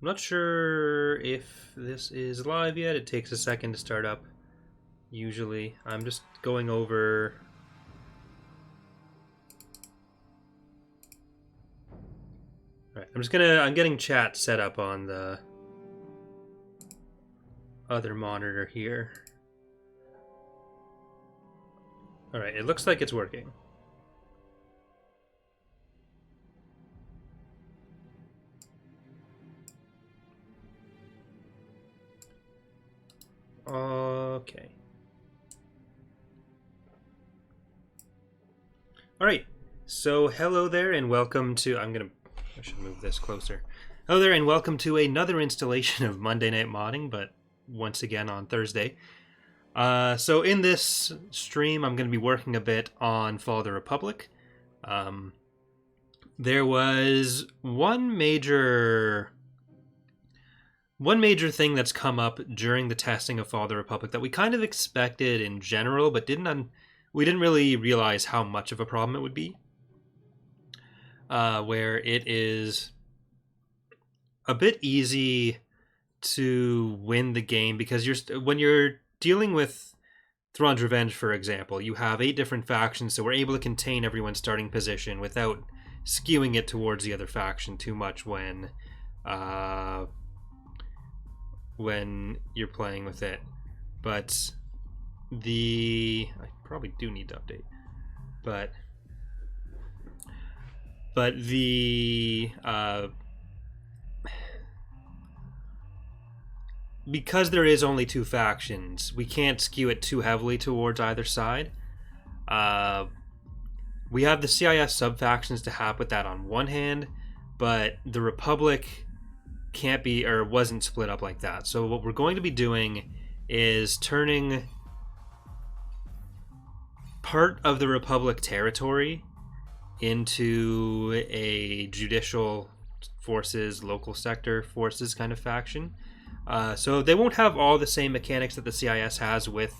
I'm not sure if this is live yet. It takes a second to start up, usually. I'm just going over... Alright, I'm getting chat set up on the other monitor here. Alright, it looks like it's working. Okay. Alright, so hello there and welcome to... I should move this closer. Hello there and welcome to another installation of Monday Night Modding, but once again on Thursday. So in this stream, I'm going to be working a bit on Fall of the Republic. There was one major thing that's come up during the testing of Fall of the Republic that we kind of expected in general, but we didn't really realize how much of a problem it would be. Where it is a bit easy to win the game because when you're dealing with Thrawn's Revenge, for example, you have 8 different factions, so we're able to contain everyone's starting position without skewing it towards the other faction too much when you're playing with it. But I probably do need to update, but because there is only 2 factions, we can't skew it too heavily towards either side. We have the CIS sub-factions to help with that on one hand, but the Republic can't be, or wasn't split up like that. So what we're going to be doing is turning part of the Republic territory into a judicial forces, local sector forces kind of faction. So they won't have all the same mechanics that the CIS has with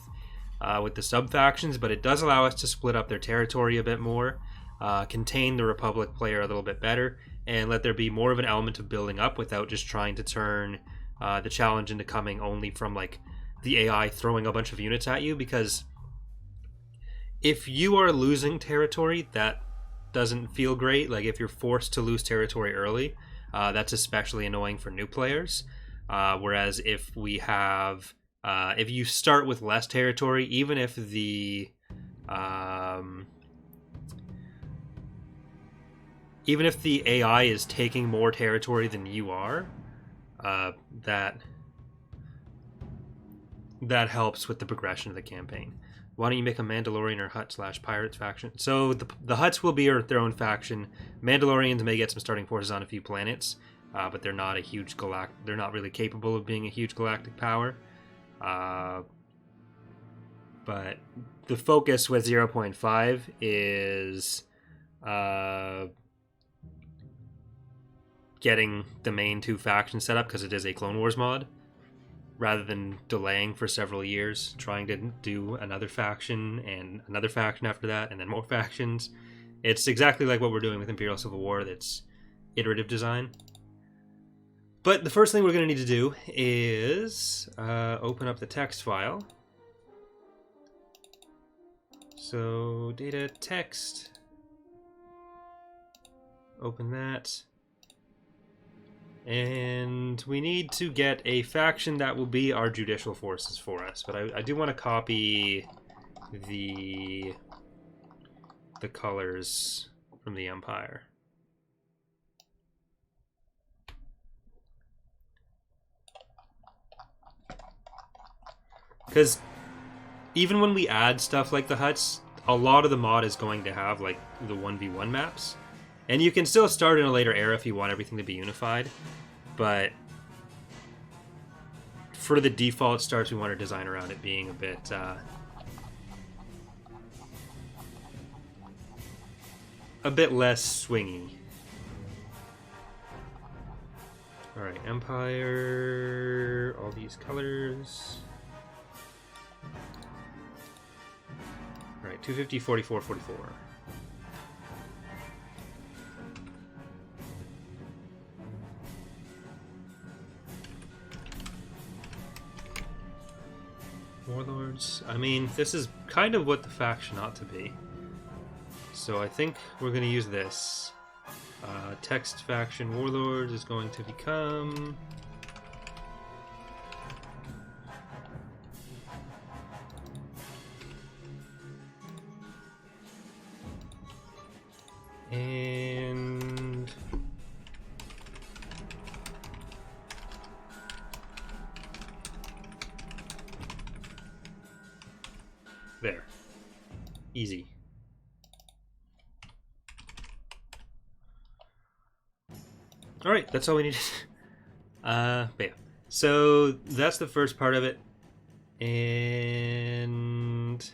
the sub-factions, but it does allow us to split up their territory a bit more, contain the Republic player a little bit better, and let there be more of an element of building up without just trying to turn the challenge into coming only from like the AI throwing a bunch of units at you, because if you are losing territory, that doesn't feel great. Like if you're forced to lose territory early, that's especially annoying for new players. Whereas if you start with less territory, even if the AI is taking more territory than you are, that helps with the progression of the campaign. Why don't you make a Mandalorian or Hutt/Pirates faction? So the Hutts will be their own faction. Mandalorians may get some starting forces on a few planets, but they're not they're not really capable of being a huge galactic power. But the focus with 0.5 is getting the main 2 factions set up, because it is a Clone Wars mod, rather than delaying for several years trying to do another faction and another faction after that and then more factions. It's exactly like what we're doing with Imperial Civil War. That's iterative design. But the first thing we're going to need to do is open up the text file. So data text, open that. And we need to get a faction that will be our judicial forces for us. But I do want to copy the colors from the Empire. Because even when we add stuff like the Hutts, a lot of the mod is going to have like the 1v1 maps. And you can still start in a later era if you want everything to be unified. But for the default starts, we want to design around it being a bit less swingy. Alright, Empire, all these colors. Alright, 250, 44, 44. Warlords. I mean, this is kind of what the faction ought to be. So I think we're going to use this. Text faction Warlords is going to become... And... there. Easy. Alright, that's all we needed. But yeah. So that's the first part of it. And...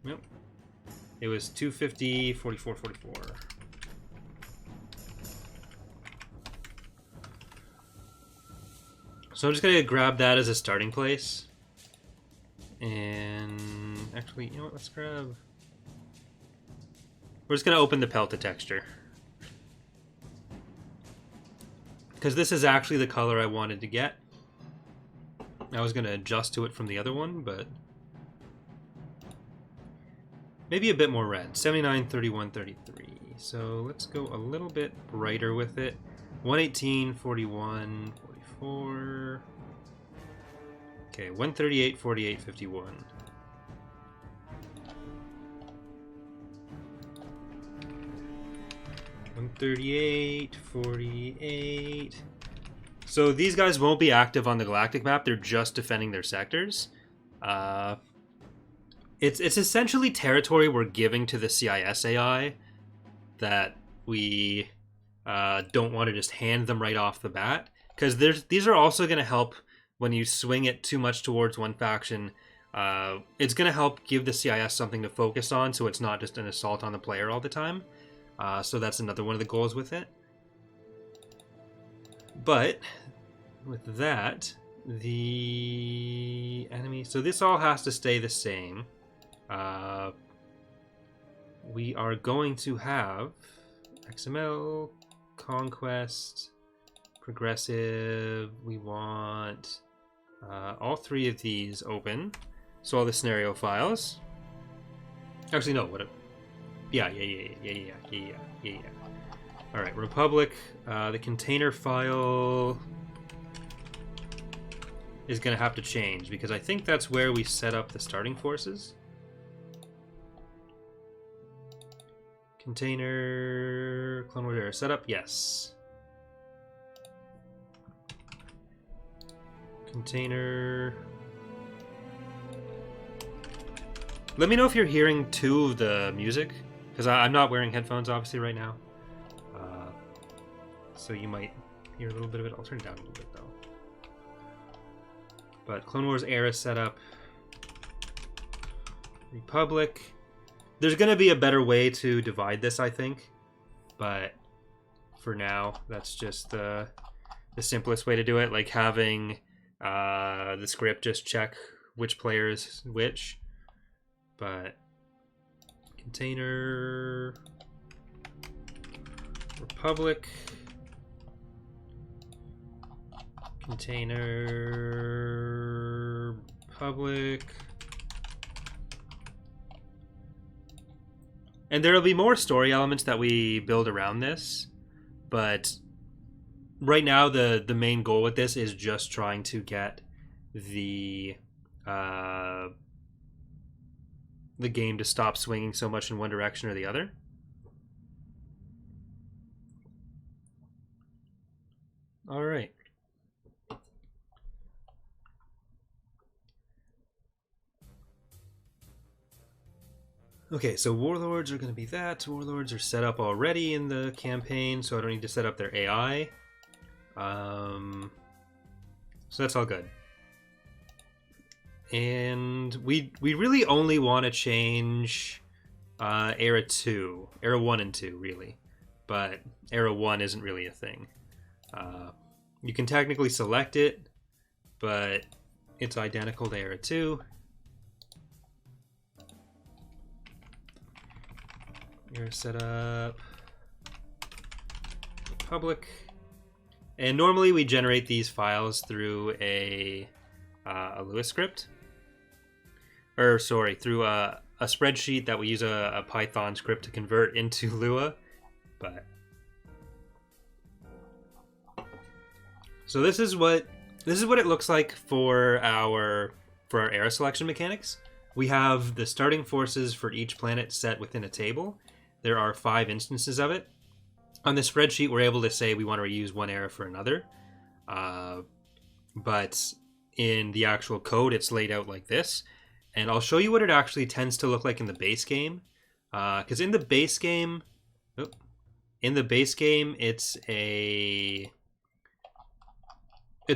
Nope. It was 250, 44, 44. So I'm just gonna grab that as a starting place. And actually, you know what, let's grab... We're just gonna open the Pelta texture. Because this is actually the color I wanted to get. I was gonna adjust to it from the other one, but... maybe a bit more red. 79, 31, 33. So let's go a little bit brighter with it. 118, 41, 44. Okay, 138, 48, 51. 138, 48. So these guys won't be active on the galactic map. They're just defending their sectors. It's essentially territory we're giving to the CIS AI that we don't want to just hand them right off the bat. Because these are also going to help when you swing it too much towards one faction. It's going to help give the CIS something to focus on, so it's not just an assault on the player all the time. So that's another one of the goals with it. But with that, the enemy... So this all has to stay the same. We are going to have XML, Conquest, Progressive. We want all three of these open. So all the scenario files. Actually, no. What? Yeah. All right, Republic. The container file is going to have to change because I think that's where we set up the starting forces. Container Clone Wars era setup, yes. Container. Let me know if you're hearing two of the music, because I'm not wearing headphones obviously right now. So you might hear a little bit of it. I'll turn it down a little bit though. But Clone Wars era setup. Republic. There's going to be a better way to divide this, I think. But for now, that's just the simplest way to do it. Like having the script just check which player is which. But container Republic. Container Republic. And there will be more story elements that we build around this, but right now the main goal with this is just trying to get the game to stop swinging so much in one direction or the other. All right. Okay, so Warlords are going to be that. Warlords are set up already in the campaign, so I don't need to set up their AI. So that's all good. And we really only want to change Era 2. Era 1 and 2, really. But Era 1 isn't really a thing. You can technically select it, but it's identical to Era 2. Era setup. Republic. And normally we generate these files through a Lua script. Or sorry, through a spreadsheet that we use a Python script to convert into Lua. But so this is what it looks like for our era selection mechanics. We have the starting forces for each planet set within a table. There are 5 instances of it. On the spreadsheet, we're able to say we want to reuse one era for another. But in the actual code, it's laid out like this. And I'll show you what it actually tends to look like in the base game. Because in the base game, it's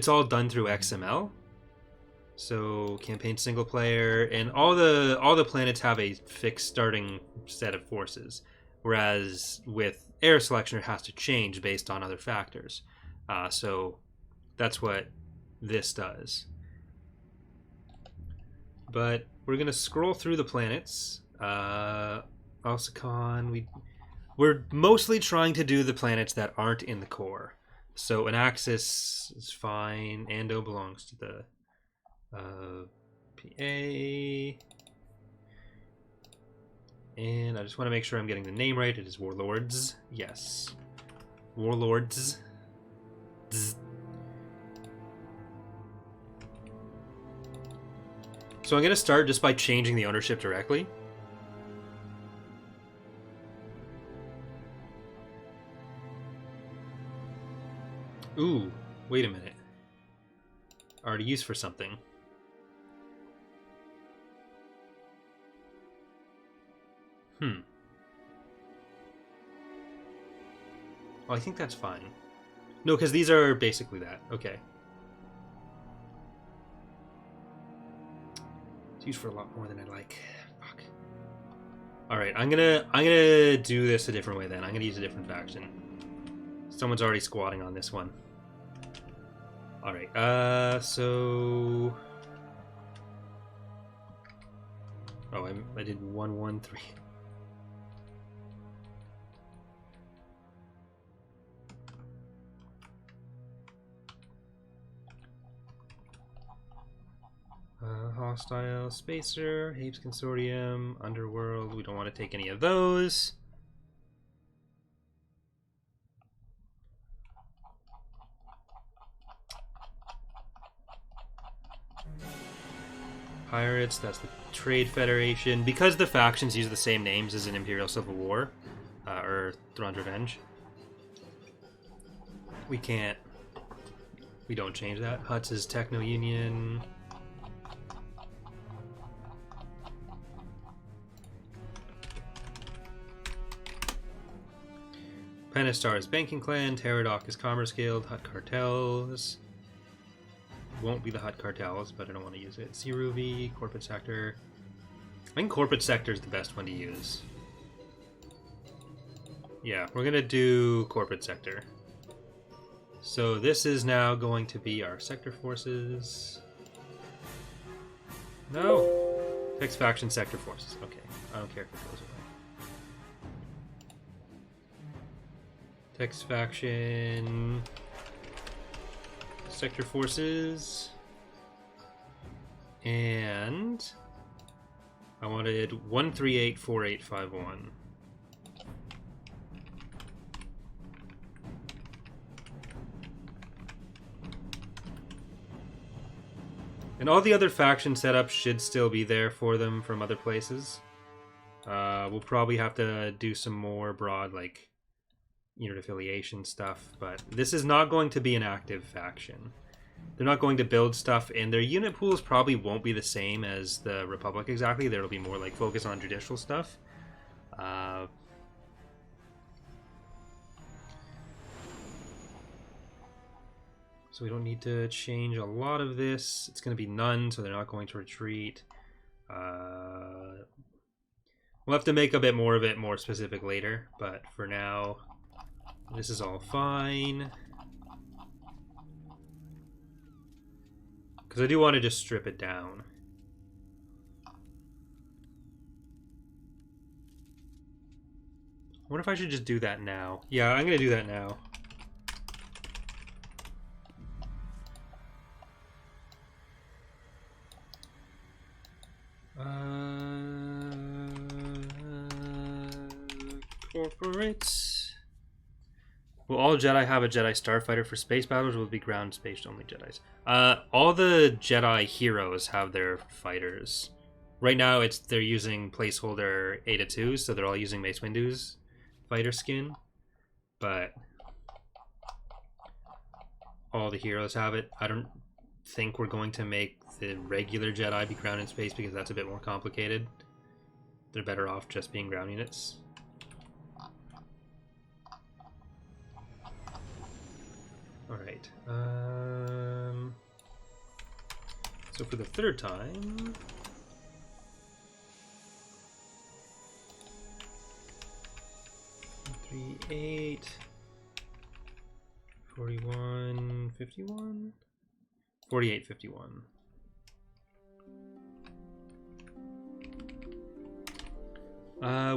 all done through XML. So campaign single player, and all the planets have a fixed starting set of forces, whereas with era selection it has to change based on other factors. So that's what this does. But we're gonna scroll through the planets. Alcicon, we're mostly trying to do the planets that aren't in the core. So an Axis is fine. Ando belongs to the PA. And I just want to make sure I'm getting the name right. It is Warlords. Yes. Warlords. Zzz. So I'm going to start just by changing the ownership directly. Ooh, wait a minute. Already used for something. Well, I think that's fine. No, because these are basically that. Okay. It's used for a lot more than I like. Fuck. Alright, I'm gonna do this a different way then. I'm gonna use a different faction. Someone's already squatting on this one. Alright, so... Oh, I did 113. Hostile Spacer, Hapes Consortium, Underworld. We don't want to take any of those. Pirates, that's the Trade Federation. Because the factions use the same names as in Imperial Civil War, or Thrawn's Revenge, we don't change that. Huts is Techno Union. Penistar is Banking Clan, Pterodok is Commerce Guild, Hut Cartels. Won't be the Hut Cartels, but I don't want to use it. Ceruvi, Corporate Sector. I think Corporate Sector is the best one to use. Yeah, we're going to do Corporate Sector. So this is now going to be our Sector Forces. No! Fixed Faction Sector Forces. Okay, I don't care if it goes away. Text faction, sector forces, and I wanted 1384851. And all the other faction setups should still be there for them from other places. We'll probably have to do some more broad, like, unit affiliation stuff, but this is not going to be an active faction. They're not going to build stuff, and their unit pools probably won't be the same as the Republic exactly. There'll be more like focus on judicial stuff. So we don't need to change a lot of this. It's going to be none, so they're not going to retreat. We'll have to make a bit more of it more specific later, but for now, this is all fine. Because I do want to just strip it down. I wonder if I should just do that now. Yeah, I'm going to do that now. Incorporate. Will all Jedi have a Jedi Starfighter for space battles, or will it be ground space only Jedis? All the Jedi heroes have their fighters. Right now, they're using placeholder Eta 2s, so they're all using Mace Windu's fighter skin. But all the heroes have it. I don't think we're going to make the regular Jedi be ground in space because that's a bit more complicated. They're better off just being ground units. Alright. So for the third time... 38... 41... 51... 48, 51.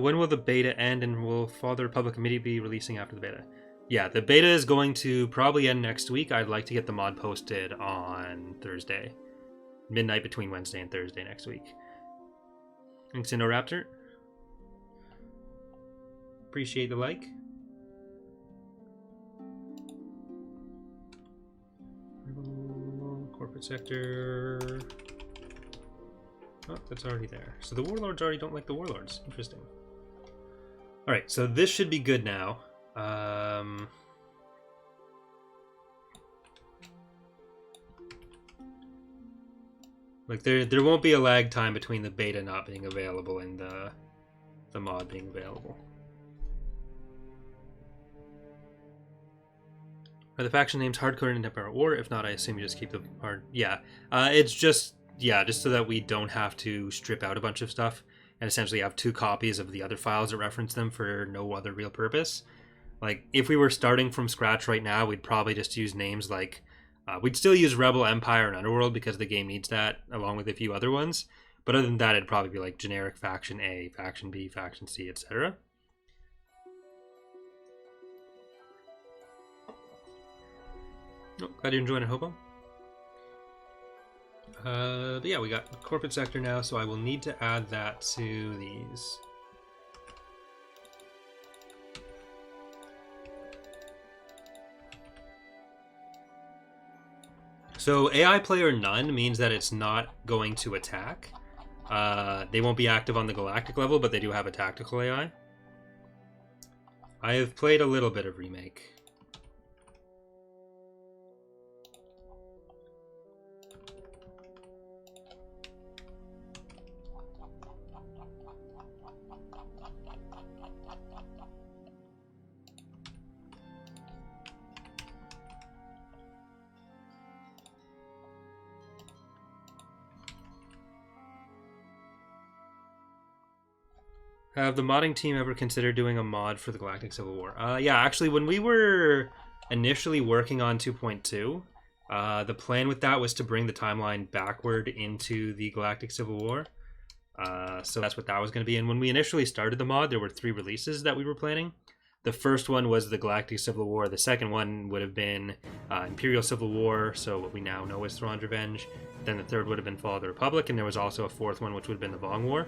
When will the beta end, and will Fall of the Republic immediately be releasing after the beta? Yeah, the beta is going to probably end next week. I'd like to get the mod posted on Thursday. Midnight between Wednesday and Thursday next week. Thanks, Indoraptor. Appreciate the like. Corporate sector. Oh, that's already there. So the warlords already don't like the warlords. Interesting. Alright, so this should be good now. Like there won't be a lag time between the beta not being available and the mod being available. Are the faction names hardcoded in Empire War? If not, I assume you just keep the hard. Yeah, it's just so that we don't have to strip out a bunch of stuff and essentially have 2 copies of the other files that reference them for no other real purpose. Like if we were starting from scratch right now, we'd probably just use names like we'd still use Rebel, Empire, and Underworld because the game needs that along with a few other ones. But other than that, it'd probably be like generic faction A, faction B, faction C, etc. Oh, glad you're enjoying it, Hobo. But yeah, we got corporate sector now, so I will need to add that to these. So AI player none means that it's not going to attack. They won't be active on the galactic level, but they do have a tactical AI. I have played a little bit of Remake. Have the modding team ever considered doing a mod for the Galactic Civil War? Yeah, actually, when we were initially working on 2.2, the plan with that was to bring the timeline backward into the Galactic Civil War. So that's what that was going to be. And when we initially started the mod, there were 3 releases that we were planning. The first one was the Galactic Civil War. The second one would have been Imperial Civil War, so what we now know as Thrawn's Revenge. Then the third would have been Fall of the Republic, and there was also a 4th one, which would have been the Vong War.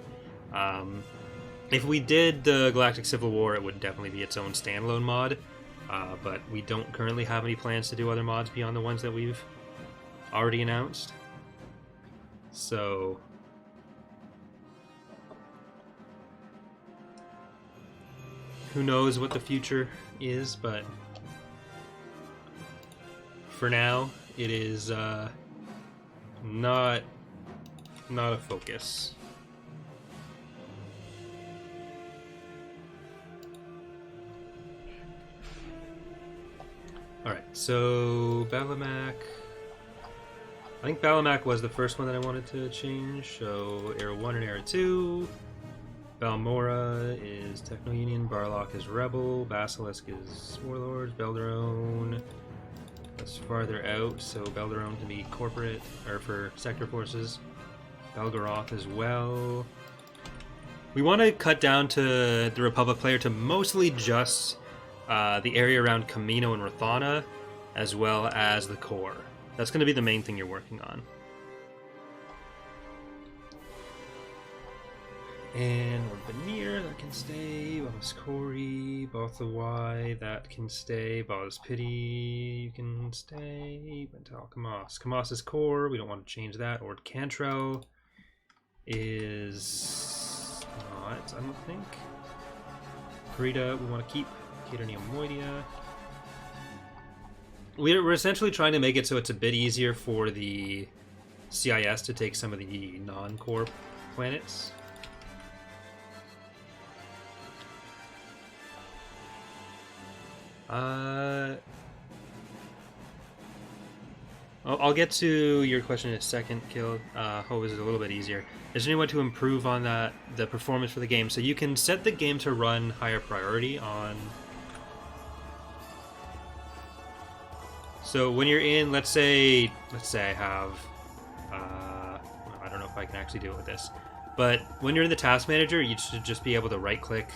If we did the Galactic Civil War, it would definitely be its own standalone mod, but we don't currently have any plans to do other mods beyond the ones that we've already announced. So who knows what the future is, but for now, it is not a focus. Alright, so Balamac. I think Balamac was the first one that I wanted to change. So Era 1 and Era 2. Balmora is Techno Union. Barlock is Rebel. Basilisk is Warlords. Belderone. That's farther out, so Belderone can be corporate, or for sector forces. Belgoroth as well. We want to cut down to the Republic player to mostly just the area around Kamino and Rathana, as well as the core. That's going to be the main thing you're working on. And Lord Veneer, that can stay. Ball's Corey, Baltha Y, that can stay. Ball's Pity, you can stay. Bental Kamas. Kamas's core, we don't want to change that. Ord Cantrell is not, I don't think. Karita, we want to keep. Caternia Moidia. We're essentially trying to make it so it's a bit easier for the CIS to take some of the non-core planets. I'll get to your question in a second, Kill. Hope is a little bit easier. Is there any way to improve on that, the performance for the game? So you can set the game to run higher priority on... So when you're in, let's say I have... I don't know if I can actually do it with this. But when you're in the task manager, you should just be able to right-click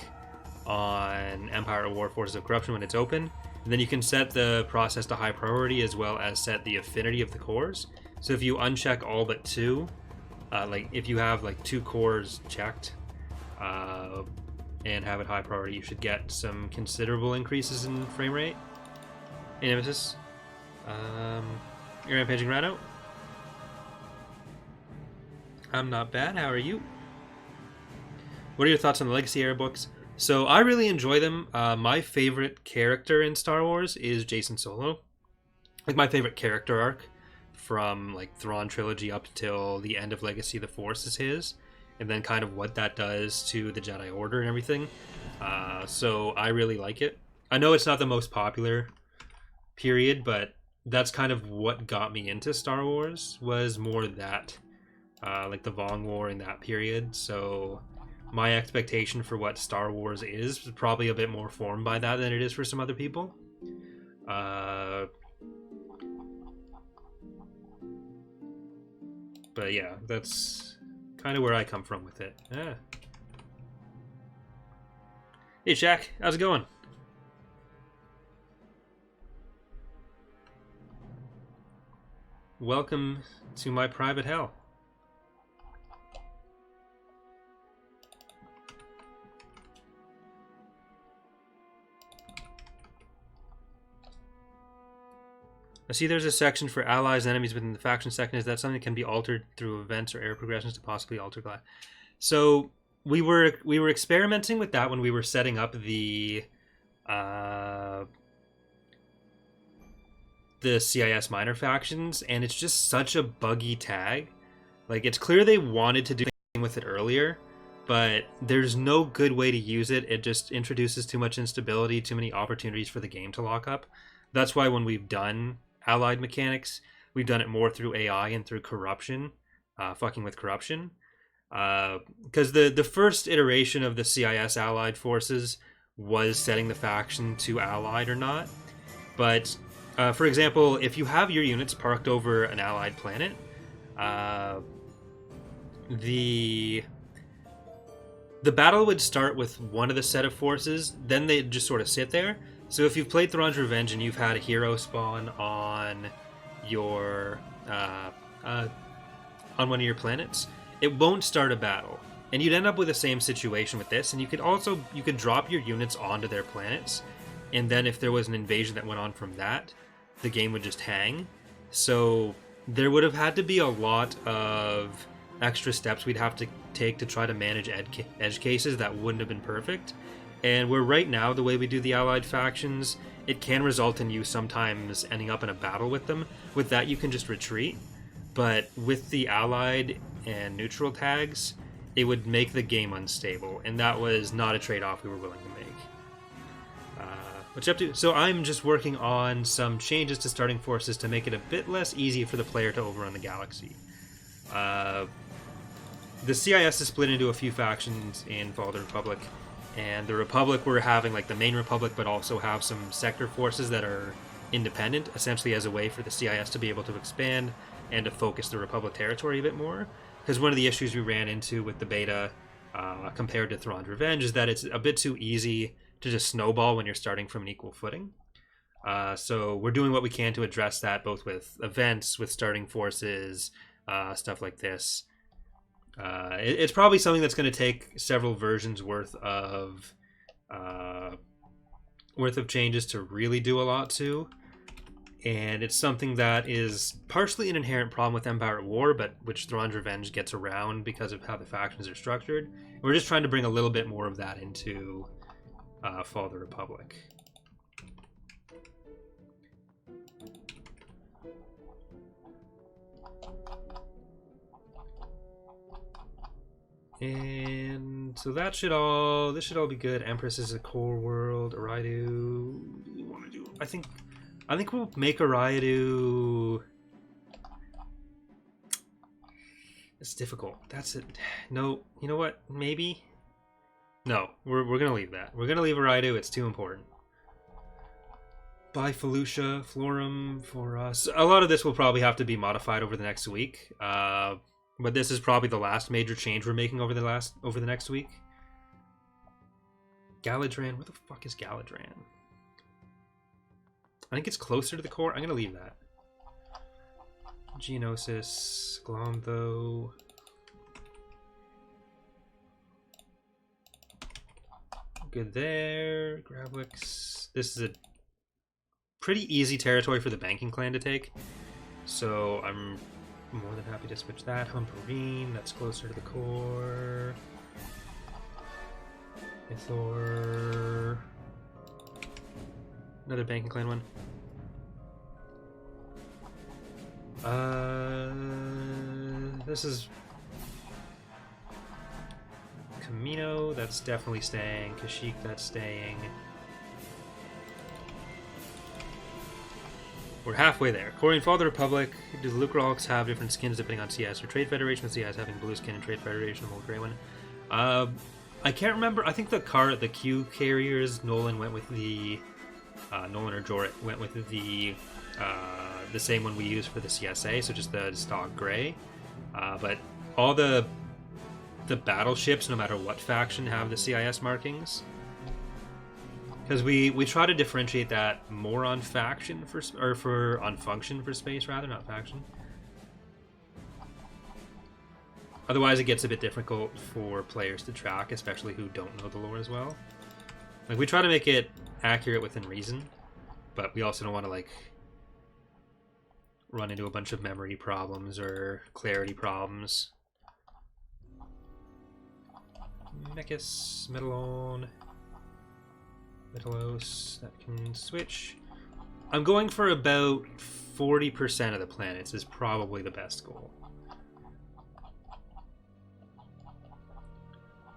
on Empire at War Forces of Corruption when it's open. And then you can set the process to high priority as well as set the affinity of the cores. So if you uncheck all but two, like if you have like 2 cores checked and have it high priority, you should get some considerable increases in frame rate. Hey, Nemesis. You're rampaging Rhino. I'm not bad. How are you? What are your thoughts on the Legacy era books? So I really enjoy them. My favorite character in Star Wars is Jacen Solo. Like my favorite character arc from like Thrawn trilogy up till the end of Legacy of the Force is his, and then kind of what that does to the Jedi Order and everything. So I really like it. I know it's not the most popular period, but that's kind of what got me into Star Wars, was more that like the Vong War in that period. So my expectation for what Star Wars is probably a bit more formed by that than it is for some other people. But yeah, that's kind of where I come from with it. Yeah. Hey Shaq, how's it going? Welcome to my private hell. I see there's a section for allies and enemies within the faction section. Is that something that can be altered through events or error progressions to possibly alter class? So we were experimenting with that when we were setting up the CIS minor factions, and it's just such a buggy tag. Like, it's clear they wanted to do something with it earlier, but there's no good way to use it. It just introduces too much instability, too many opportunities for the game to lock up. That's why when we've done allied mechanics, we've done it more through AI and through corruption, fucking with corruption. Because the first iteration of the CIS allied forces was setting the faction to allied or not. But, for example, if you have your units parked over an allied planet, the battle would start with one of the set of forces, then they'd just sort of sit there. So if you've played Thrawn's Revenge and you've had a hero spawn on your on one of your planets, it won't start a battle, and you'd end up with the same situation with this. And you could drop your units onto their planets, and then if there was an invasion that went on from that, the game would just hang. So there would have had to be a lot of extra steps we'd have to take to try to manage edge cases that wouldn't have been perfect. And where right now, the way we do the allied factions, it can result in you sometimes ending up in a battle with them. With that, you can just retreat. But with the allied and neutral tags, it would make the game unstable. And that was not a trade-off we were willing to make. What you up to? So I'm just working on some changes to starting forces to make it a bit less easy for the player to overrun the galaxy. The CIS is split into a few factions in Fall of the Republic. And the Republic, we're having like the main Republic, but also have some sector forces that are independent, essentially as a way for the CIS to be able to expand and to focus the Republic territory a bit more. Because one of the issues we ran into with the beta compared to Thrawn's Revenge is that it's a bit too easy to just snowball when you're starting from an equal footing. So we're doing what we can to address that, both with events, with starting forces, stuff like this. It's probably something that's going to take several versions worth of changes to really do a lot to, and it's something that is partially an inherent problem with Empire at War, but which Thrawn's Revenge gets around because of how the factions are structured. We're just trying to bring a little bit more of that into Fall of the Republic. And so this should all be good. Empress is a core world. Ariadu, we want to do. I think we'll make Ariadu. It's difficult. That's it. No, you know what? Maybe. No, we're gonna leave that. We're gonna leave Ariadu. It's too important. Buy Felucia, Florum for us. A lot of this will probably have to be modified over the next week. But this is probably the last major change we're making over the next week. Galadran, where the fuck is Galadran? I think it's closer to the core. I'm gonna leave that. Geonosis, Glomtho. Good there. Grablix. This is a pretty easy territory for the banking clan to take. So I'm more than happy to switch that. Humperine, that's closer to the core. Ithor. Another banking clan one. This is Camino, that's definitely staying. Kashyyyk, that's staying. We're halfway there. Corian Fall of the Republic. Do the Lucrehulks have different skins depending on CS or Trade Federation? With CS having blue skin and Trade Federation, the gray one. I can't remember. I think the Q carriers, Nolan went with the Nolan or Jorrit went with the same one we use for the CSA, so just the stock gray. But all the battleships, no matter what faction, have the CIS markings. Because we try to differentiate that more on faction on function for space rather, not faction. Otherwise, it gets a bit difficult for players to track, especially who don't know the lore as well. Like, we try to make it accurate within reason, but we also don't want to like run into a bunch of memory problems or clarity problems. Mechis, Metalon. Metalos, that can switch. I'm going for about 40% of the planets is probably the best goal.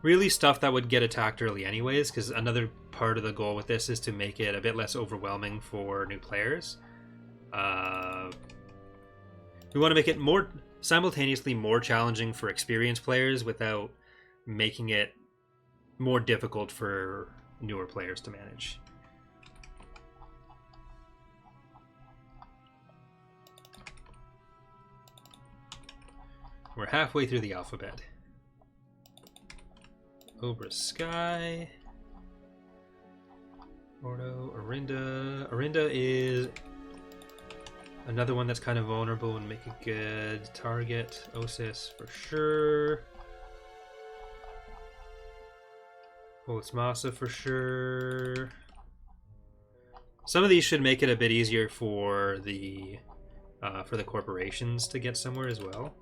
Really stuff that would get attacked early anyways, because another part of the goal with this is to make it a bit less overwhelming for new players. We want to make it simultaneously more challenging for experienced players without making it more difficult for newer players to manage. We're halfway through the alphabet. Obra Sky. Ordo, Arinda. Arinda is another one that's kind of vulnerable and make a good target. Osis for sure. Polis Massa for sure. Some of these should make it a bit easier for the corporations to get somewhere as well.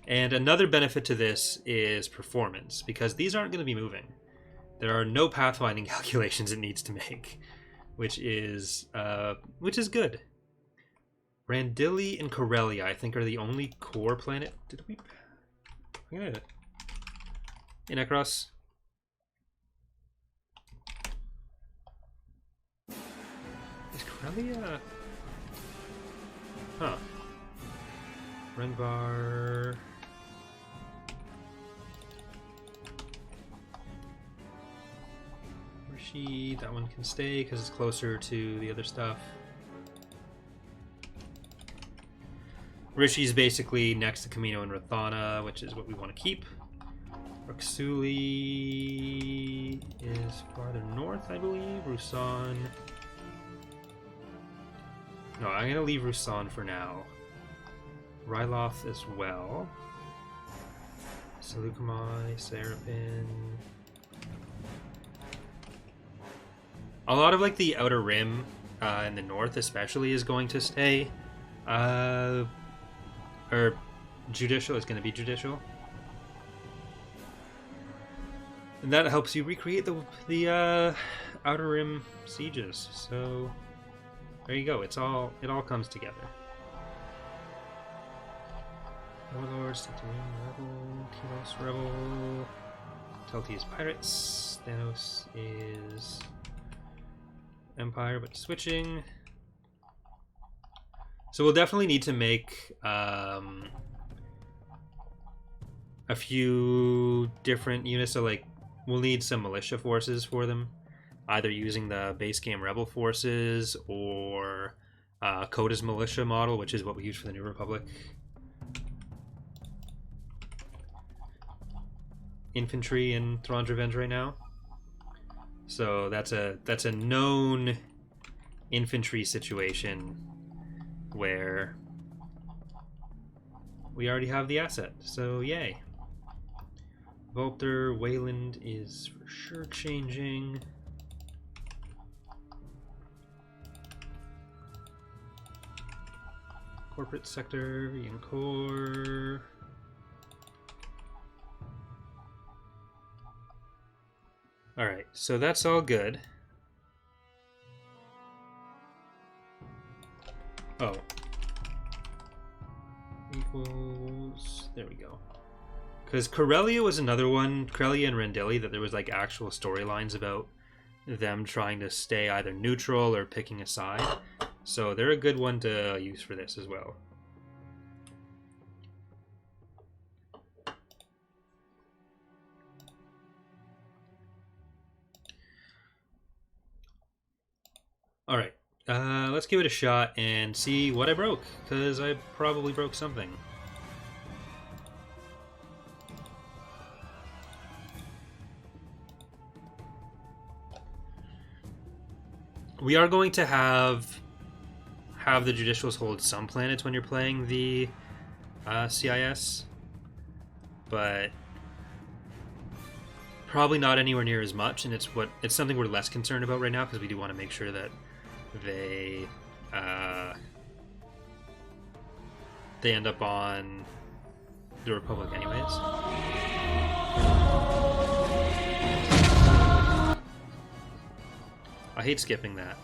And another benefit to this is performance, because these aren't going to be moving. There are no pathfinding calculations it needs to make, which is good. Randilli and Corellia, I think, are the only core planet. Did we? Yeah. Hey, Necros. Is Corellia? Huh. Renvar. Rishi, that one can stay because it's closer to the other stuff. Rishi's basically next to Camino and Rathana, which is what we want to keep. Raksuli is farther north, I believe. Rusan. No, I'm going to leave Rusan for now. Ryloth as well. Seleucami, Serapin. A lot of like the Outer Rim in the north, especially, is going to stay. Or judicial is going to be judicial, and that helps you recreate the Outer Rim sieges. So there you go. It all comes together. Warlords, Rebel, Telos Rebel, Telti is Pirates, Thanos is Empire, but switching. So we'll definitely need to make a few different units. So like we'll need some militia forces for them, either using the base game Rebel forces or Coda's militia model, which is what we use for the New Republic. Infantry in Thrawn's Revenge right now. So that's a known infantry situation where we already have the asset. So yay. Volter, Wayland is for sure changing. Corporate sector, Yankor. Alright, so that's all good. Oh. Equals... There we go. Because Corellia was another one, Corellia and Rendili, that there was like actual storylines about them trying to stay either neutral or picking a side. So they're a good one to use for this as well. Alright, let's give it a shot and see what I broke, because I probably broke something. We are going to have the Judicials hold some planets when you're playing the CIS, but probably not anywhere near as much, and it's something we're less concerned about right now because we do want to make sure that they end up on the Republic anyways. I hate skipping that.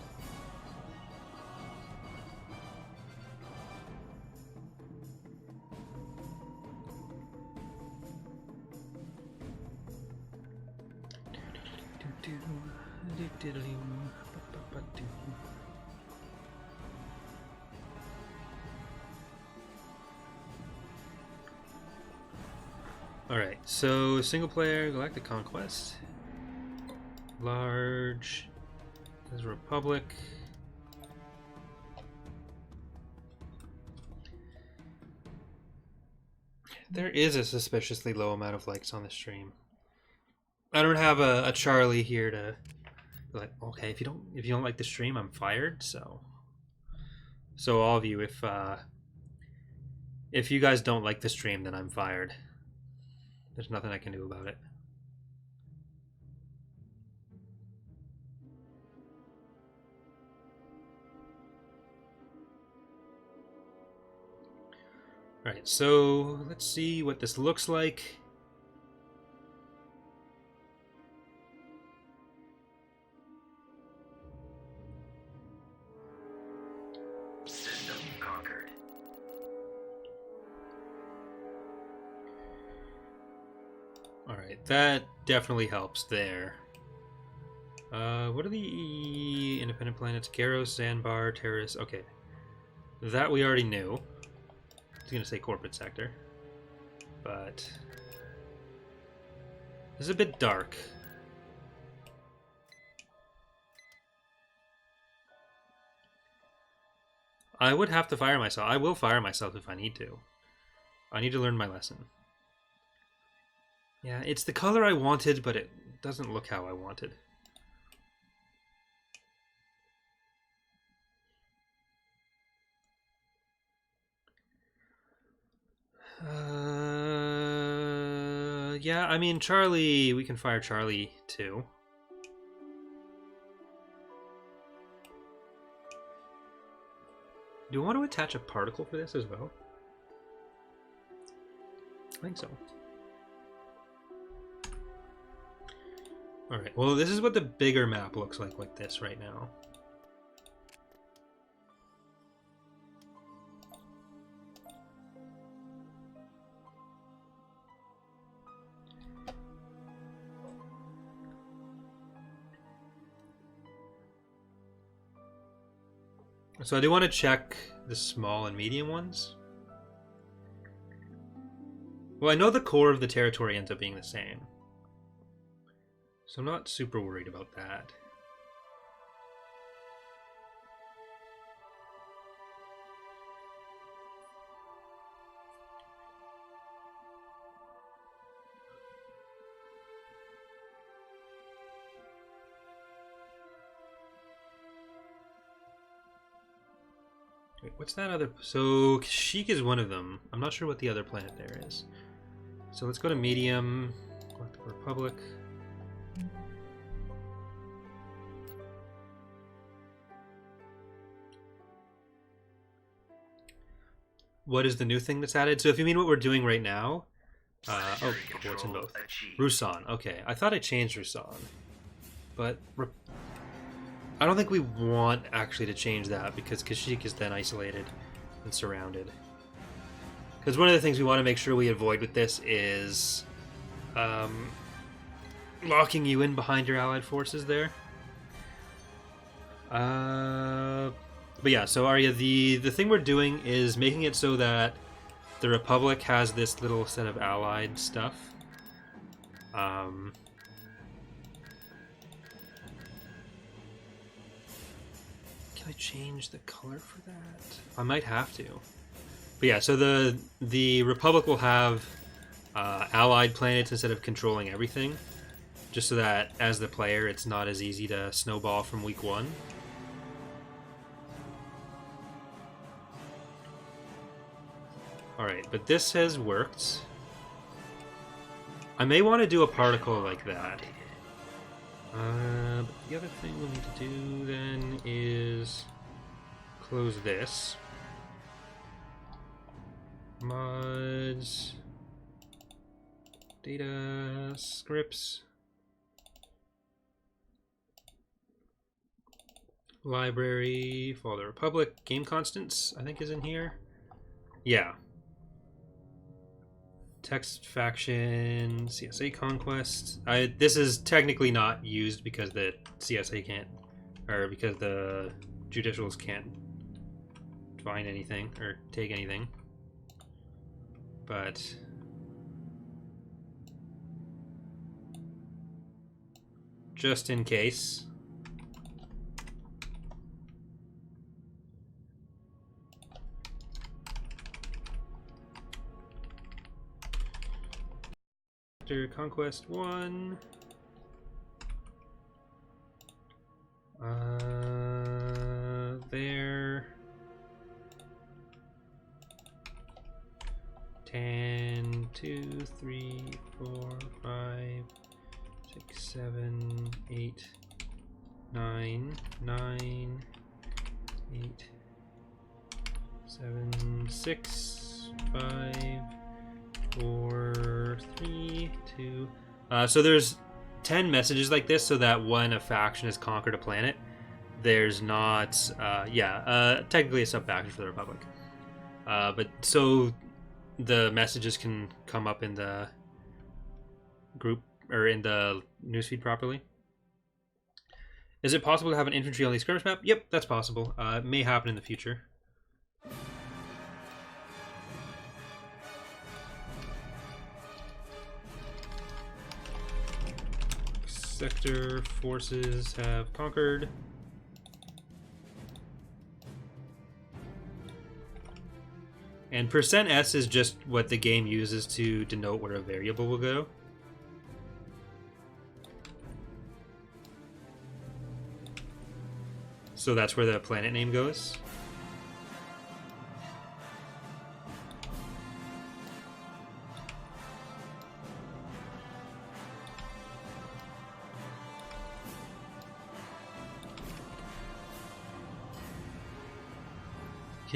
Alright, so single player, Galactic Conquest. Large. There's Republic. There is a suspiciously low amount of likes on the stream. I don't have a Charlie here to be like, okay, if you don't like the stream, I'm fired. So all of you, if you guys don't like the stream, then I'm fired. There's nothing I can do about it. Alright, so let's see what this looks like. System conquered. Alright, that definitely helps there. What are the independent planets? Garros, Zanbar, Terrace. Okay. That we already knew. I was going to say corporate sector. But this is a bit dark. I would have to fire myself. I will fire myself if I need to. I need to learn my lesson. Yeah, it's the color I wanted, but it doesn't look how I wanted. Yeah, I mean, Charlie, we can fire Charlie too. Do we want to attach a particle for this as well? I think so. Alright, well, this is what the bigger map looks like this right now. So I do want to check the small and medium ones. Well, I know the core of the territory ends up being the same. So I'm not super worried about that. Wait, what's that other... So, Kashyyyk is one of them. I'm not sure what the other planet there is. So let's go to medium. Galactic Republic. What is the new thing that's added? So if you mean what we're doing right now... oh, cool, it's in both. Rusan, okay. I thought I changed Rusan. But... I don't think we want actually to change that because Kashyyyk is then isolated and surrounded. Because one of the things we want to make sure we avoid with this is locking you in behind your allied forces there. But yeah, so Arya, the thing we're doing is making it so that the Republic has this little set of allied stuff. Can I change the color for that? I might have to. But yeah, so the Republic will have allied planets instead of controlling everything. Just so that, as the player, it's not as easy to snowball from week one. Alright, but this has worked. I may want to do a particle like that. But the other thing we'll need to do then is close this. Mods, data, scripts, library, Fall of the Republic, game constants, I think is in here. Yeah. Text faction, CSA conquest. This is technically not used because the CSA can't, or because the judicials can't find anything or take anything. But just in case. After Conquest 1. There. 10, 2, 3, 4, 5, 6, 7, 8, 9, 9, 8, 7, 6, 5, 4, 3, 2. So there's 10 messages like this so that when a faction has conquered a planet, there's not, technically a sub-faction for the Republic. But so the messages can come up in the group or in the newsfeed properly. Is it possible to have an infantry-only skirmish map? Yep, that's possible. It may happen in the future. Sector forces have conquered. And %s is just what the game uses to denote where a variable will go. So that's where the planet name goes.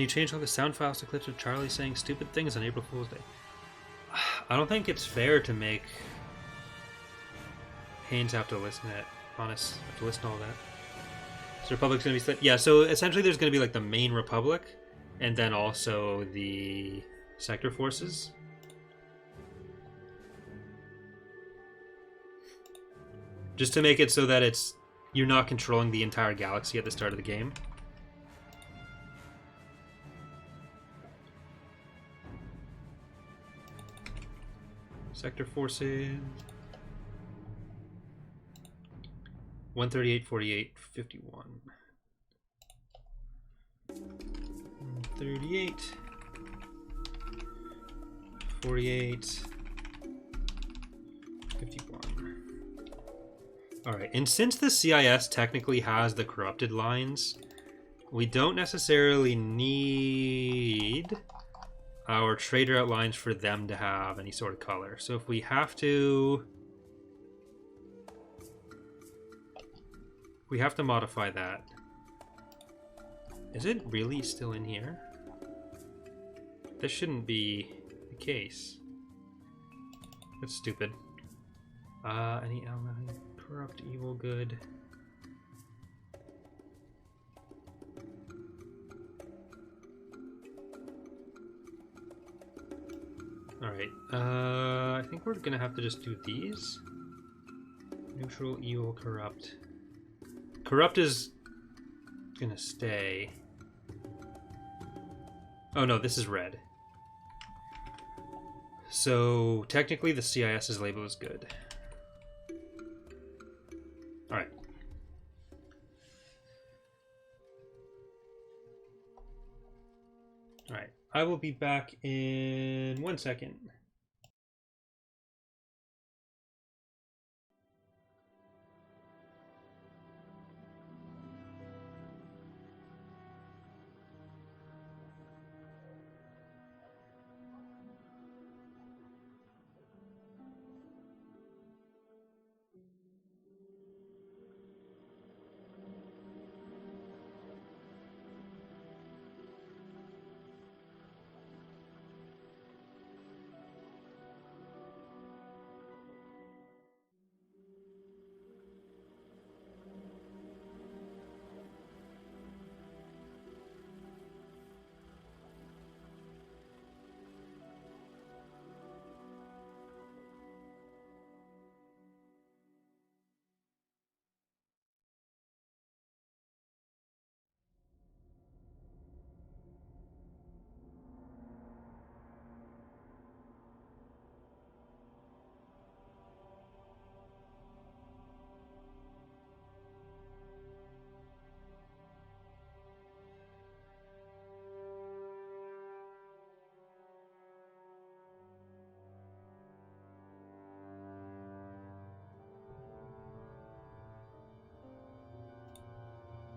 Can you change all the sound files to clips of Charlie saying stupid things on April Fool's Day? I don't think it's fair to make Haynes have to listen to that. Honest, have to listen to all that. So Republic's gonna be split. Yeah, so essentially there's gonna be like the main Republic, and then also the sector forces. Just to make it so that you're not controlling the entire galaxy at the start of the game. Sector forces 138, 48, 51. 38, 48, 51. Alright, and since the CIS technically has the corrupted lines, we don't necessarily need our trader outlines for them to have any sort of color. So if we have to modify that. Is it really still in here? This shouldn't be the case. That's stupid. Any element, corrupt, evil, good. Alright, I think we're gonna have to just do these. Neutral, evil, corrupt. Corrupt is gonna stay. Oh no, this is red. So technically the CIS is labeled as good. Alright. Alright, I will be back in 1 second.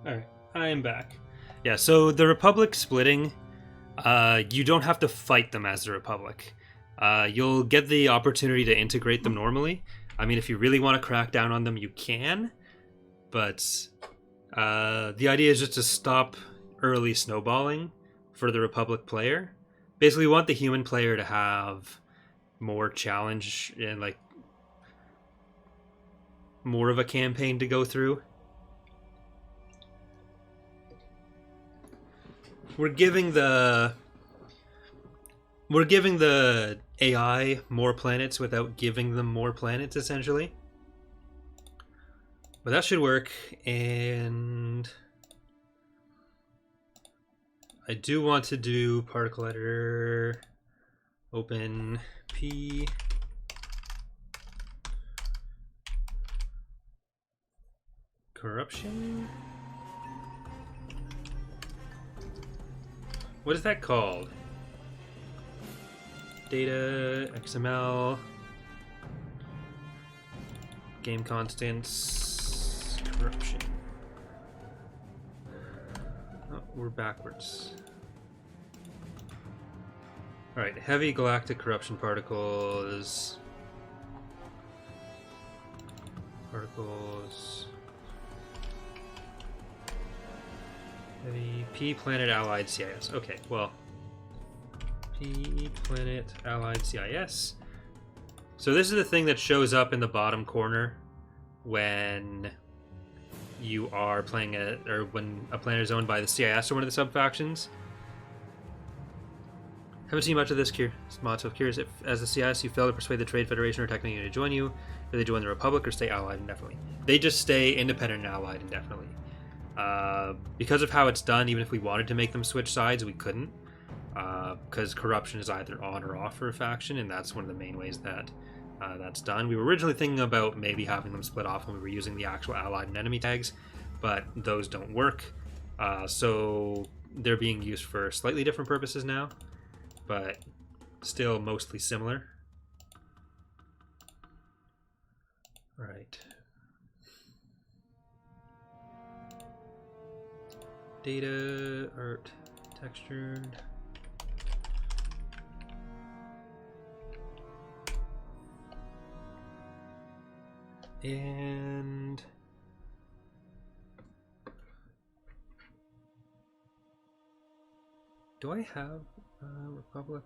Alright, I am back. Yeah, so the Republic splitting, you don't have to fight them as the Republic. You'll get the opportunity to integrate them normally. I mean, if you really want to crack down on them, you can. But the idea is just to stop early snowballing for the Republic player. Basically, we want the human player to have more challenge and, like, more of a campaign to go through. We're giving the AI more planets without giving them more planets, essentially. But that should work, and I do want to do particle editor, open P, corruption. What is that called? Data, XML, game constants, corruption. Oh, we're backwards. Alright, heavy galactic corruption particles. Heavy P Planet Allied CIS. Okay, well, P Planet Allied CIS. So this is the thing that shows up in the bottom corner when you are playing when a planet is owned by the CIS or one of the sub-factions. Haven't seen much of this, Motto. Curious if, as the CIS, you fail to persuade the Trade Federation or Technical Union to join you, do they join the Republic or stay allied indefinitely? They just stay independent and allied indefinitely. Because of how it's done, even if we wanted to make them switch sides, we couldn't. Because corruption is either on or off for a faction, and that's one of the main ways that that's done. We were originally thinking about maybe having them split off when we were using the actual allied and enemy tags, but those don't work. So they're being used for slightly different purposes now, but still mostly similar. All right. Data, art, textured. And do I have a Republic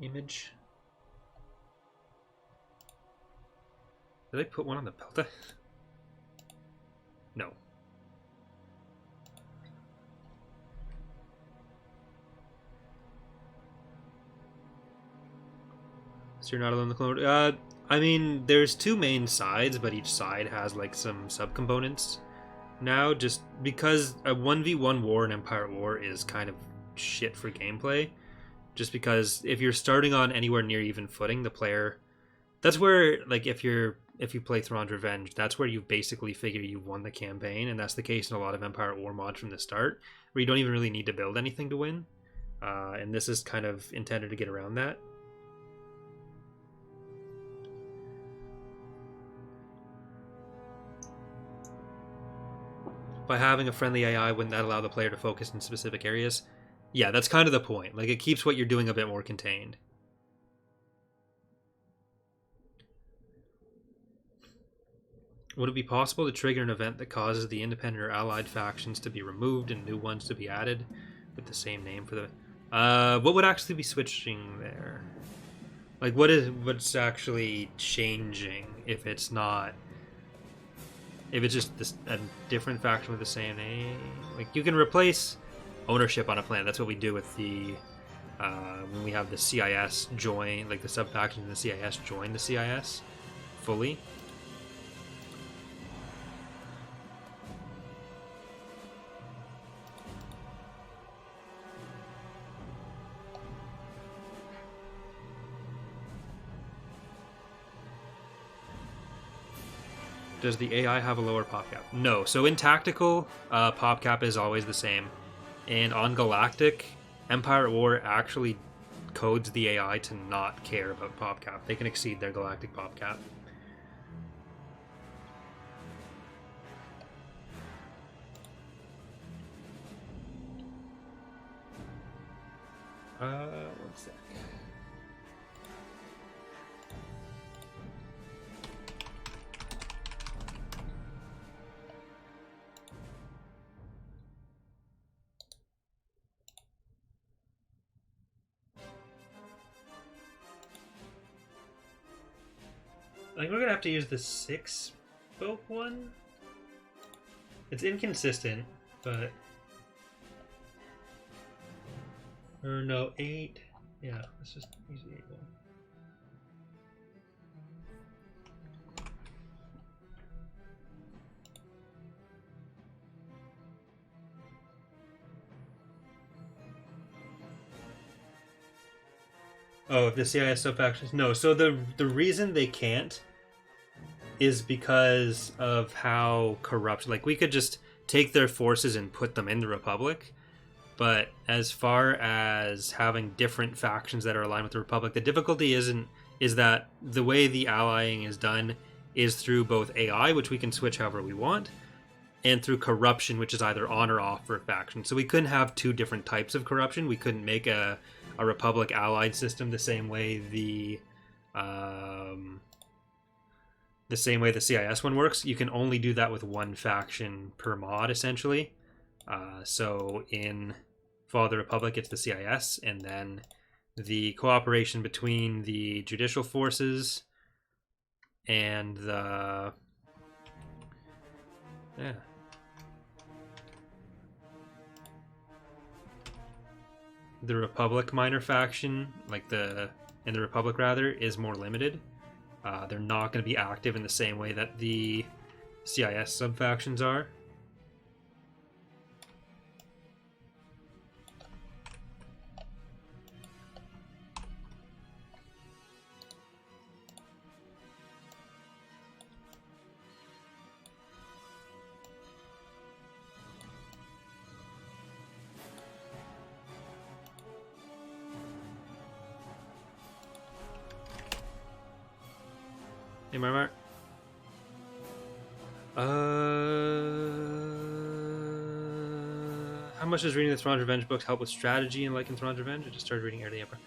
image? Did I put one on the Pelta? No. So you're not alone in the clone. I mean, there's two main sides, but each side has like some subcomponents. Now, just because a 1v1 war in Empire at War is kind of shit for gameplay, just because if you're starting on anywhere near even footing, the player, that's where, like, if you play Thrawn's Revenge, that's where you basically figure you've won the campaign, and that's the case in a lot of Empire at War mods from the start, where you don't even really need to build anything to win, and this is kind of intended to get around that. By having a friendly AI, wouldn't that allow the player to focus in specific areas? Yeah, that's kind of the point. Like, it keeps what you're doing a bit more contained. Would it be possible to trigger an event that causes the independent or allied factions to be removed and new ones to be added with the same name for the... what would actually be switching there? Like, what's actually changing if it's not... If it's just a different faction with the same name? Like, you can replace ownership on a planet. That's what we do with the... when we have the CIS join, like the sub-faction in the CIS join the CIS fully. Does the AI have a lower pop cap? No. So in tactical, pop cap is always the same. And on Galactic, Empire at War actually codes the AI to not care about pop cap. They can exceed their Galactic pop cap. One sec. I think we're gonna have to use the 6-spoke one. It's inconsistent, but... Or no, 8. Yeah, let's just use the 8 one. Oh, if the CIS sub-factions... No, so the reason they can't is because of how corrupt... Like, we could just take their forces and put them in the Republic, but as far as having different factions that are aligned with the Republic, the difficulty is that the way the allying is done is through both AI, which we can switch however we want, and through corruption, which is either on or off for a faction. So we couldn't have two different types of corruption. We couldn't make a Republic allied system the same way the the same way the CIS one works, you can only do that with one faction per mod, essentially. So in Fall of the Republic, it's the CIS, and then the cooperation between the judicial forces and the the Republic minor faction, in the Republic rather, is more limited. They're not going to be active in the same way that the CIS sub-factions are. Hey, Marmar. How much does reading the Thrawn's Revenge books help with strategy and liking Thrawn's Revenge? I just started reading Heir of the Emperor.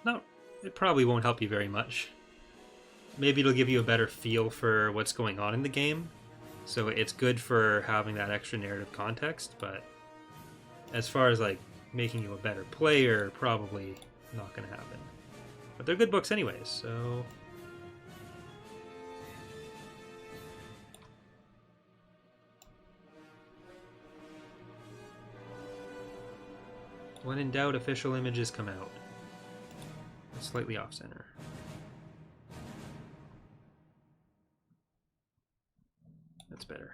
No, it probably won't help you very much. Maybe it'll give you a better feel for what's going on in the game. So it's good for having that extra narrative context, but as far as like making you a better player, probably not going to happen. But they're good books anyways, so... When in doubt, official images come out. It's slightly off center. That's better.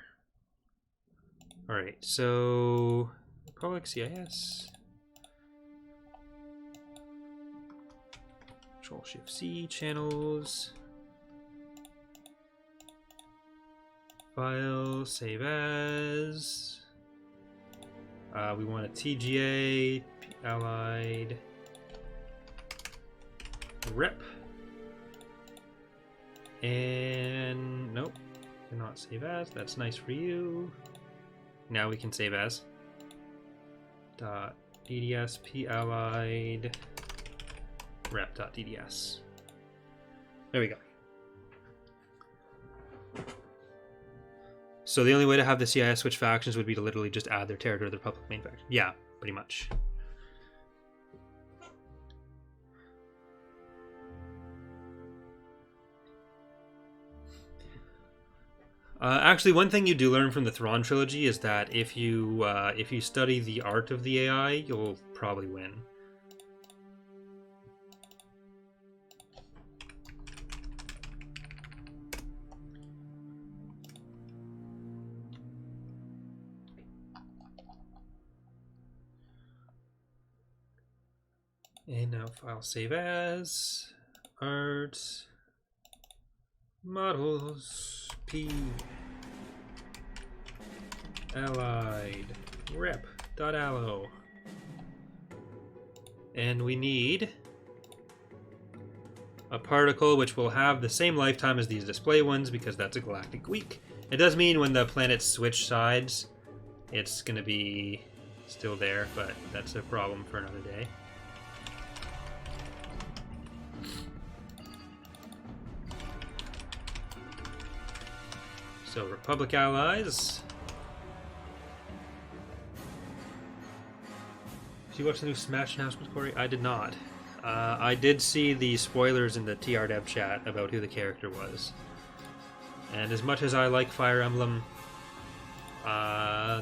Alright, so Republic CIS. Control Shift C, channels. File, save as. We want a TGA, allied, rep, and nope, cannot save as. That's nice for you. Now we can save as. .dds p allied rep.dds. There we go. So the only way to have the CIS switch factions would be to literally just add their territory to the Republic main faction. Yeah, pretty much. Actually, one thing you do learn from the Thrawn trilogy is that if you study the art of the AI, you'll probably win. And now file save as, art, models, P, allied, rep.allo. And we need a particle which will have the same lifetime as these display ones because that's a galactic week. It does mean when the planets switch sides, it's going to be still there, but that's a problem for another day. So, Republic allies. Did you watch the new Smash announcement, Corey? I did not. I did see the spoilers in the TR Dev chat about who the character was. And as much as I like Fire Emblem,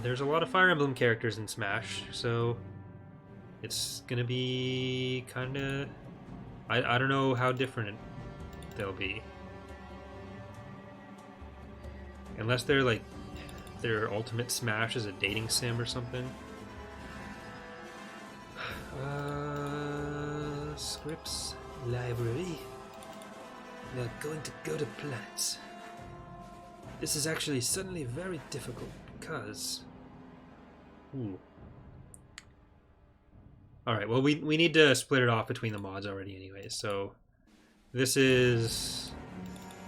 there's a lot of Fire Emblem characters in Smash, so it's gonna be kinda... I don't know how different they'll be. Unless they're like, their ultimate Smash is a dating sim or something. Scripts, library. We're going to go to planets. This is actually suddenly very difficult because... Ooh. Alright, well we need to split it off between the mods already anyways, so... This is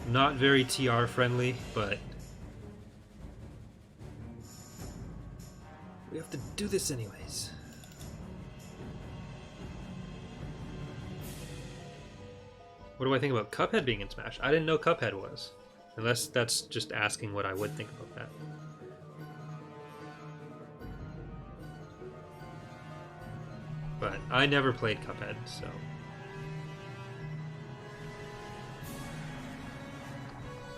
not very TR friendly, but... we have to do this anyways. What do I think about Cuphead being in Smash? I didn't know Cuphead was. Unless that's just asking what I would think about that. But I never played Cuphead, so...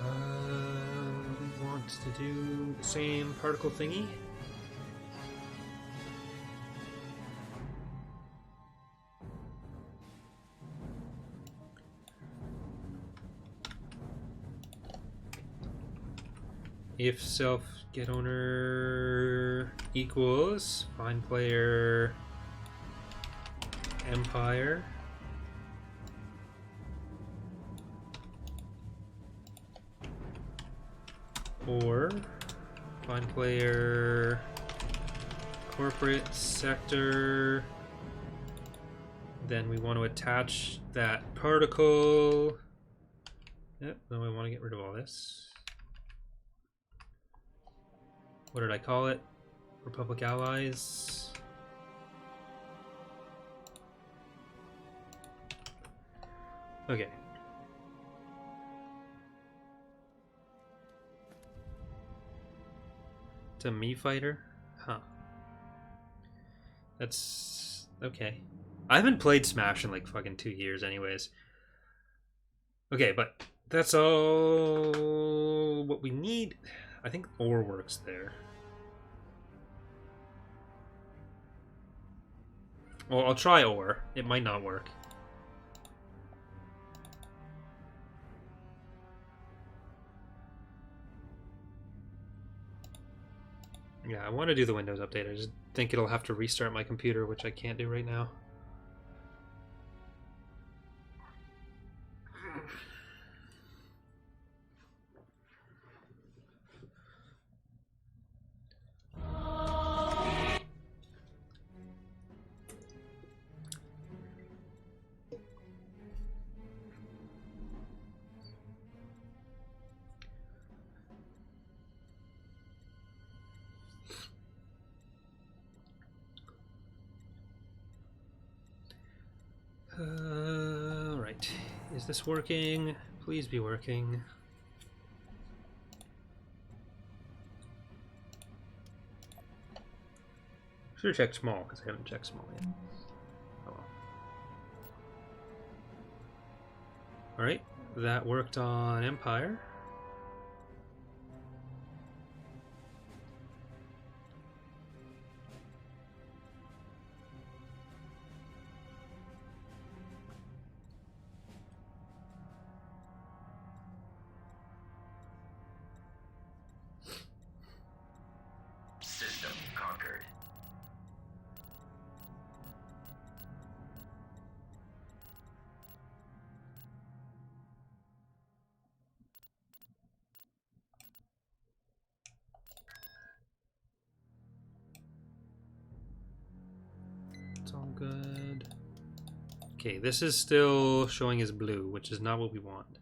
we want to do the same particle thingy. If self get owner equals find player Empire, or find player corporate sector, then we want to attach that particle. Yep, then we want to get rid of all this. What did I call it? Republic Allies. Okay. It's a Mii fighter? Huh. That's... okay. I haven't played Smash in like fucking 2 years anyways. Okay, but that's all what we need. I think ore works there. Well, I'll try ore. It might not work. Yeah, I want to do the Windows update. I just think it'll have to restart my computer, which I can't do right now. Right. Is this working? Please be working. Should have checked small, because I haven't checked small yet. Oh well. Alright, that worked on Empire. System conquered. It's all good. Okay, this is still showing as blue, which is not what we want.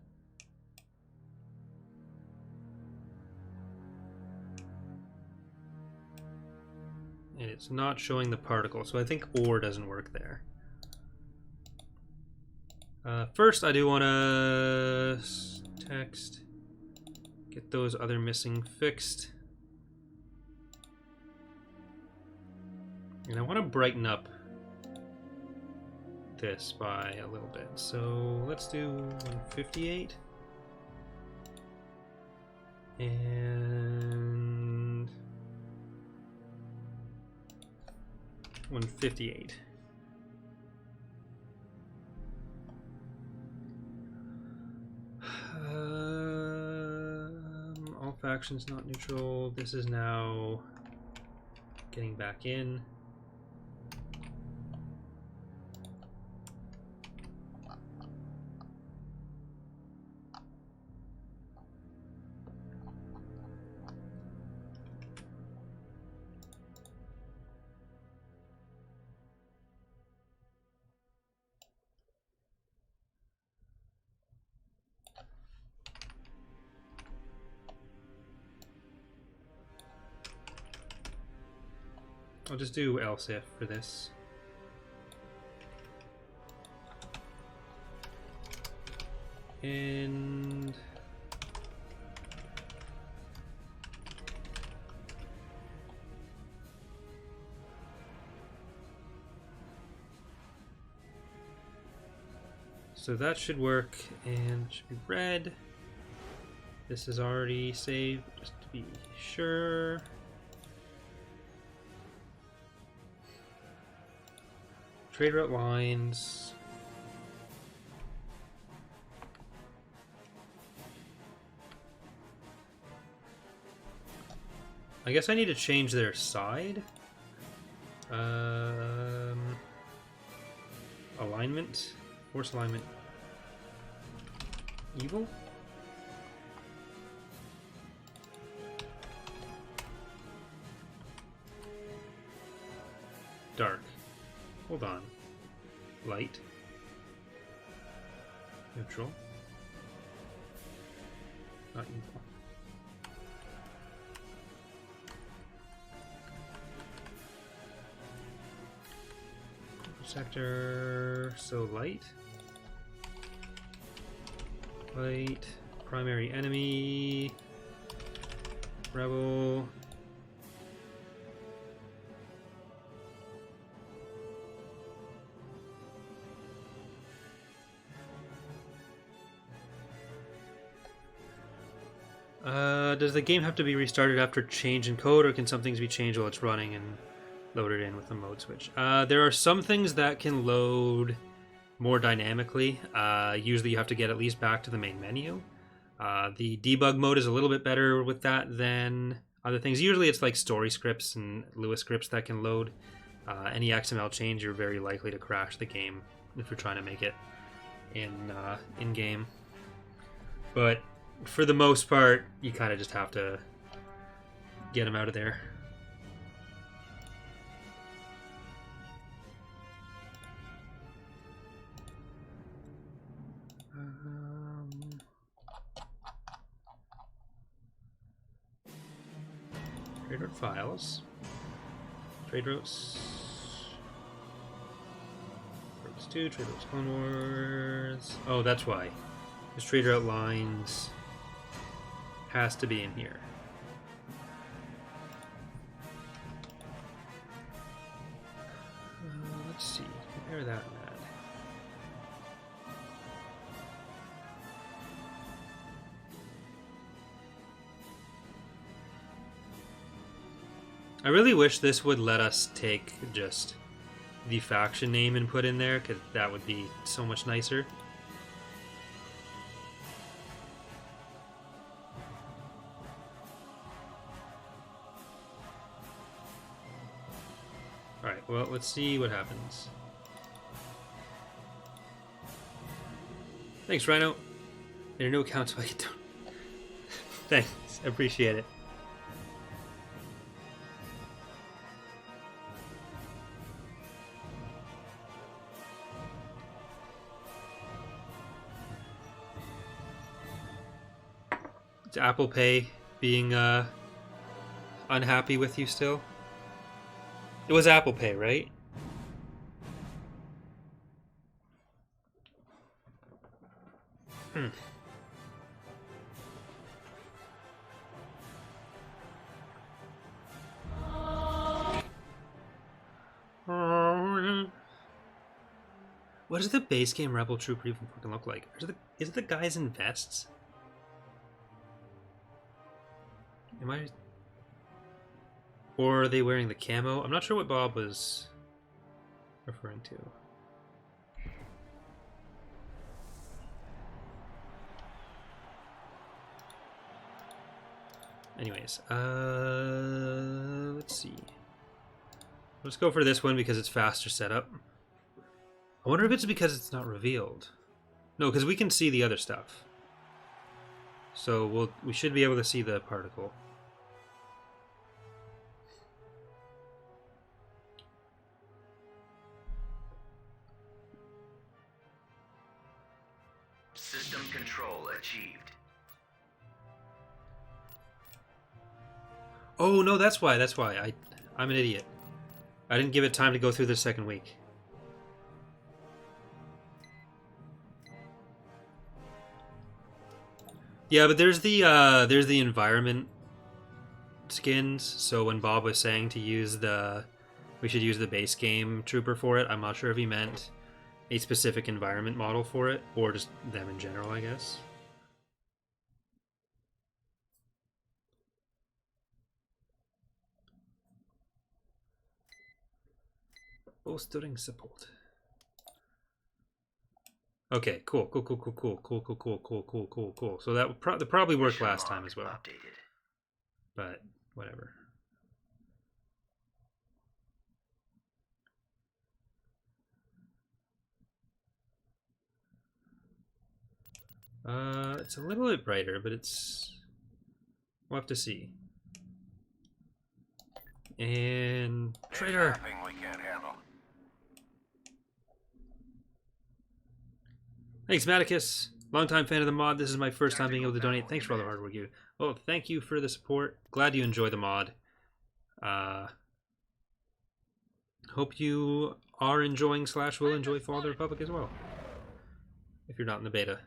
And it's not showing the particle, so I think ore doesn't work there. First, I do want to text, get those other missing fixed. And I want to brighten up this by a little bit. So let's do 158. And 158. All factions not neutral. This is now getting back in. I'll just do else if for this. And So that should work, and it should be red. This is already saved, just to be sure. Trade route lines. I guess I need to change their side. Alignment. Force alignment. Evil? Dark. Hold on. Light. Neutral. Not evil. Sector. So light. Light. Primary enemy. Rebel. Does the game have to be restarted after change in code, or can some things be changed while it's running and loaded in with the mode switch? There are some things that can load more dynamically. Usually you have to get at least back to the main menu. The debug mode is a little bit better with that than other things. Usually it's like story scripts and Lua scripts that can load. Any XML change, you're very likely to crash the game if you're trying to make it in game. But for the most part, you kind of just have to get them out of there. Trade route files. Trade routes. Routes 2, trade routes Clone Wars. Oh, that's why. This trade route lines has to be in here. Let's see. Compare that and that. I really wish this would let us take just the faction name and put in there, because that would be so much nicer. Alright, well, let's see what happens. Thanks, Rhino. There are no accounts, so I can Thanks, I appreciate it. Is Apple Pay being unhappy with you still? It was Apple Pay, right? What does the base game Rebel Trooper even fucking look like? Is it the guys in vests? Am I... Or are they wearing the camo? I'm not sure what Bob was referring to. Anyways, let's see. Let's go for this one because it's faster setup. I wonder if it's because it's not revealed. No, because we can see the other stuff. So we should be able to see the particle. System control achieved. Oh no, that's why. I'm an idiot. I didn't give it time to go through the second week. Yeah, but there's the environment skins. So when Bob was saying to use we should use the base game trooper for it, I'm not sure if he meant a specific environment model for it, or just them in general, I guess. Bolstering support. Okay, cool. So that probably worked last time as well. Updated. But whatever. It's a little bit brighter, but we'll have to see. And traitor. We can't handle. Thanks, Maticus. Longtime fan of the mod. This is my first time being able to donate. Thanks for all the hard work you. Well, thank you for the support. Glad you enjoy the mod. Hope you are enjoying / will enjoy Fall of the Republic as well. If you're not in the beta.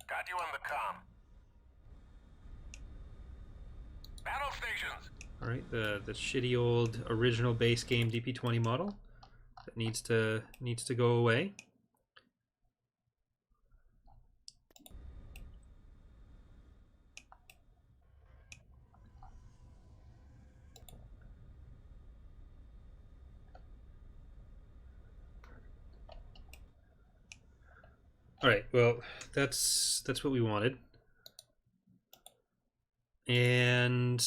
Got you on the comm. Battle stations. All right, the shitty old original base game DP20 model that needs to go away. All right, well, that's what we wanted. And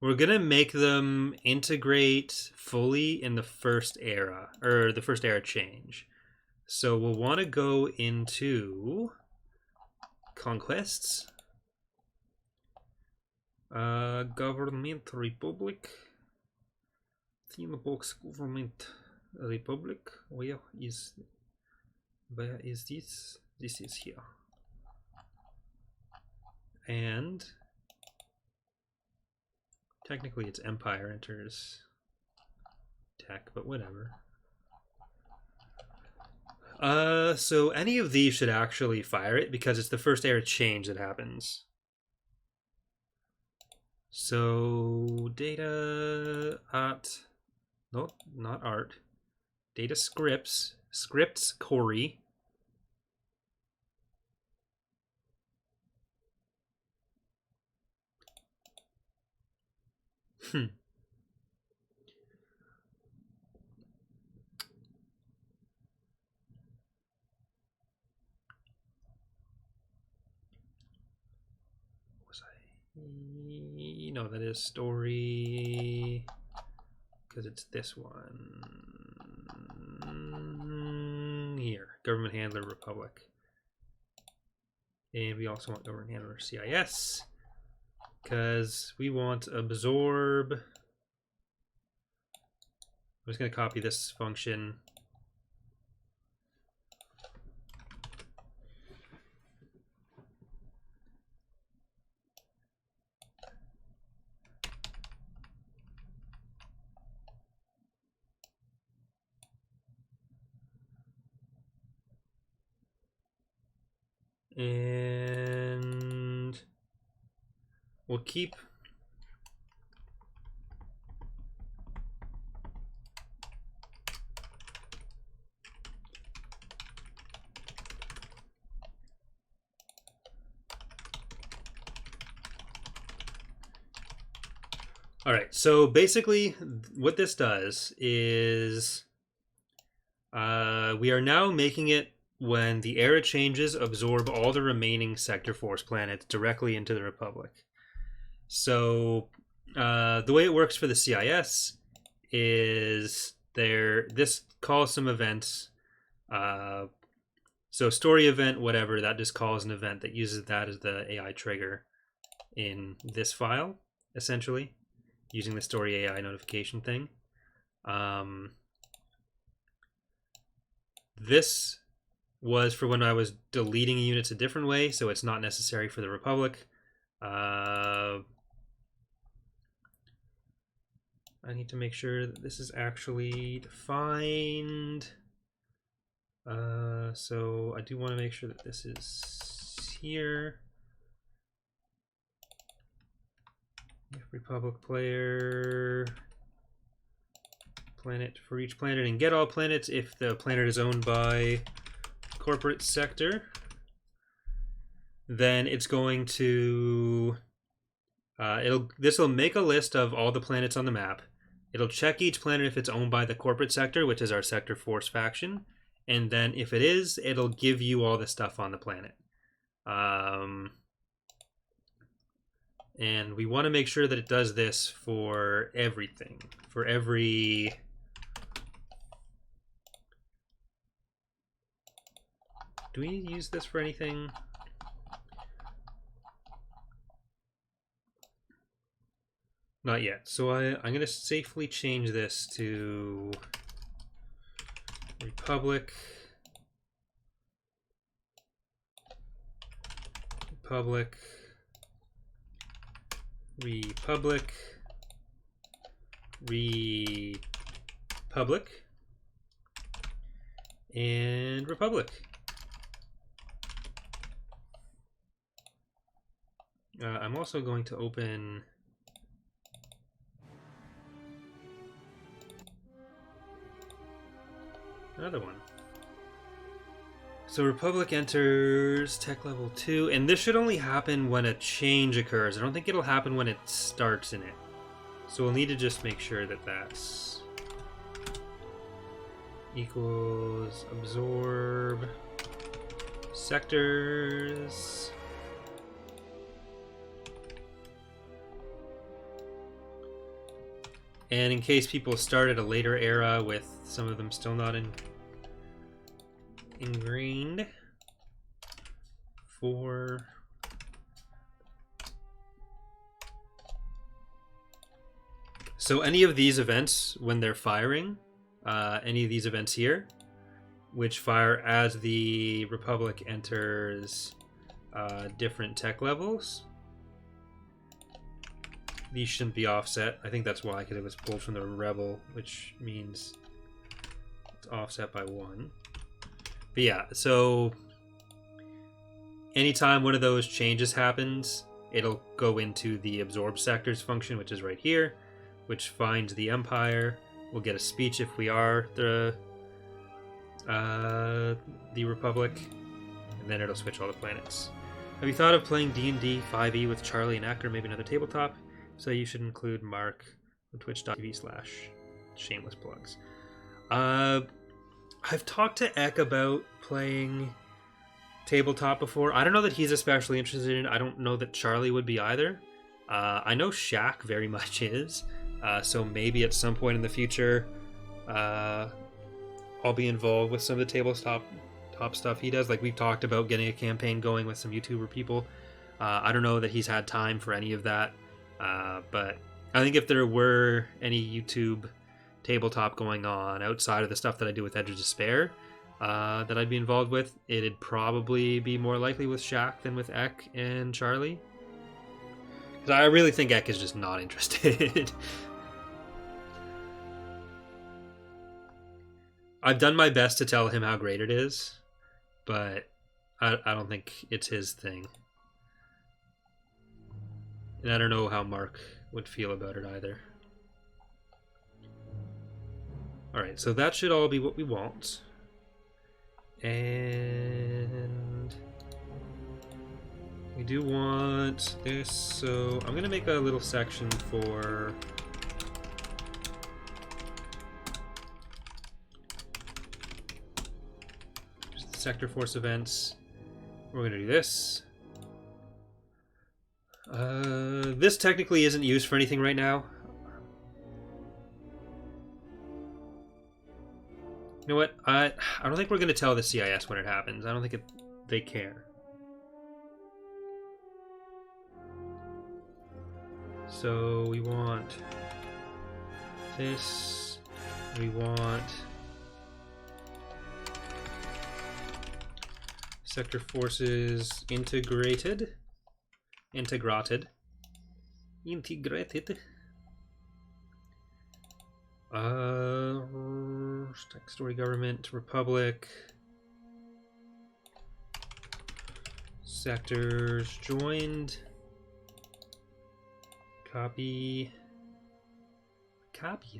we're gonna make them integrate fully in the first era, or the first era change. So we'll want to go into conquests, government republic, theme box government republic. Where is this? This is here. And technically it's Empire enters tech, but whatever. So any of these should actually fire it because it's the first era change that happens. So data art, no, not art. Data scripts Corey. No, that is story because it's this one here. Government handler republic, and we also want government handler CIS because we want absorb. I'm just going to copy this function. And we'll keep all right, so basically what this does is we are now making it when the era changes, absorb all the remaining Sector Force planets directly into the Republic. So the way it works for the CIS is this calls some events. So story event, whatever, that just calls an event that uses that as the AI trigger in this file, essentially, using the story AI notification thing. This was for when I was deleting units a different way, so it's not necessary for the Republic. I need to make sure that this is actually defined. So I do want to make sure that this is here. If Republic player planet for each planet, and get all planets if the planet is owned by corporate sector, then it's going to this will make a list of all the planets on the map. It'll check each planet if it's owned by the corporate sector, which is our sector force faction, and then if it is, it'll give you all the stuff on the planet. And we want to make sure that it does this for everything, for every do we use this for anything? Not yet. So I'm going to safely change this to Republic, Republic, Republic, Republic, and Republic. I'm also going to open another one. So Republic enters tech level 2, and this should only happen when a change occurs. I don't think it'll happen when it starts in it. So we'll need to just make sure that that's equals absorb sectors. And in case people start at a later era with some of them still not ingrained, for so any of these events when they're firing, any of these events here, which fire as the Republic enters different tech levels, these shouldn't be offset. I think that's why, because it was pulled from the Rebel, which means it's offset by 1. But yeah, so anytime one of those changes happens, it'll go into the absorb sectors function, which is right here, which finds the Empire. We'll get a speech if we are the Republic, and then it'll switch all the planets. Have you thought of playing D&D 5e with Charlie and Eck, or maybe another tabletop? So you should include Mark on twitch.tv/shameless plugs. I've talked to Eck about playing tabletop before. I don't know that he's especially interested in it. I don't know that Charlie would be either. I know Shaq very much is. So maybe at some point in the future, I'll be involved with some of the tabletop stuff he does. Like, we've talked about getting a campaign going with some YouTuber people. I don't know that he's had time for any of that. But I think if there were any YouTube tabletop going on outside of the stuff that I do with Edge of Despair, that I'd be involved with, it'd probably be more likely with Shaq than with Eck and Charlie. Because I really think Eck is just not interested. I've done my best to tell him how great it is, but I don't think it's his thing. And I don't know how Mark would feel about it either. Alright, so that should all be what we want. And we do want this, so I'm going to make a little section for just the sector force events. We're going to do this. This technically isn't used for anything right now. You know what? I don't think we're going to tell the CIS when it happens. I don't think they care. So we want this. We want sector forces integrated. Integrated. Story government, Republic, sectors joined. Copy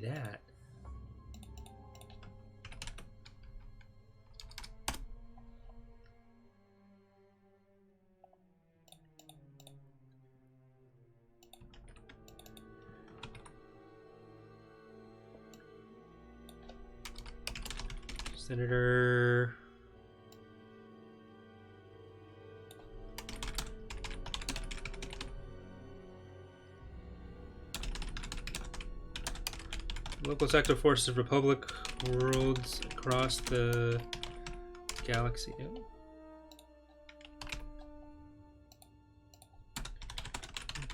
that. Senator. Local sector forces Republic worlds across the galaxy.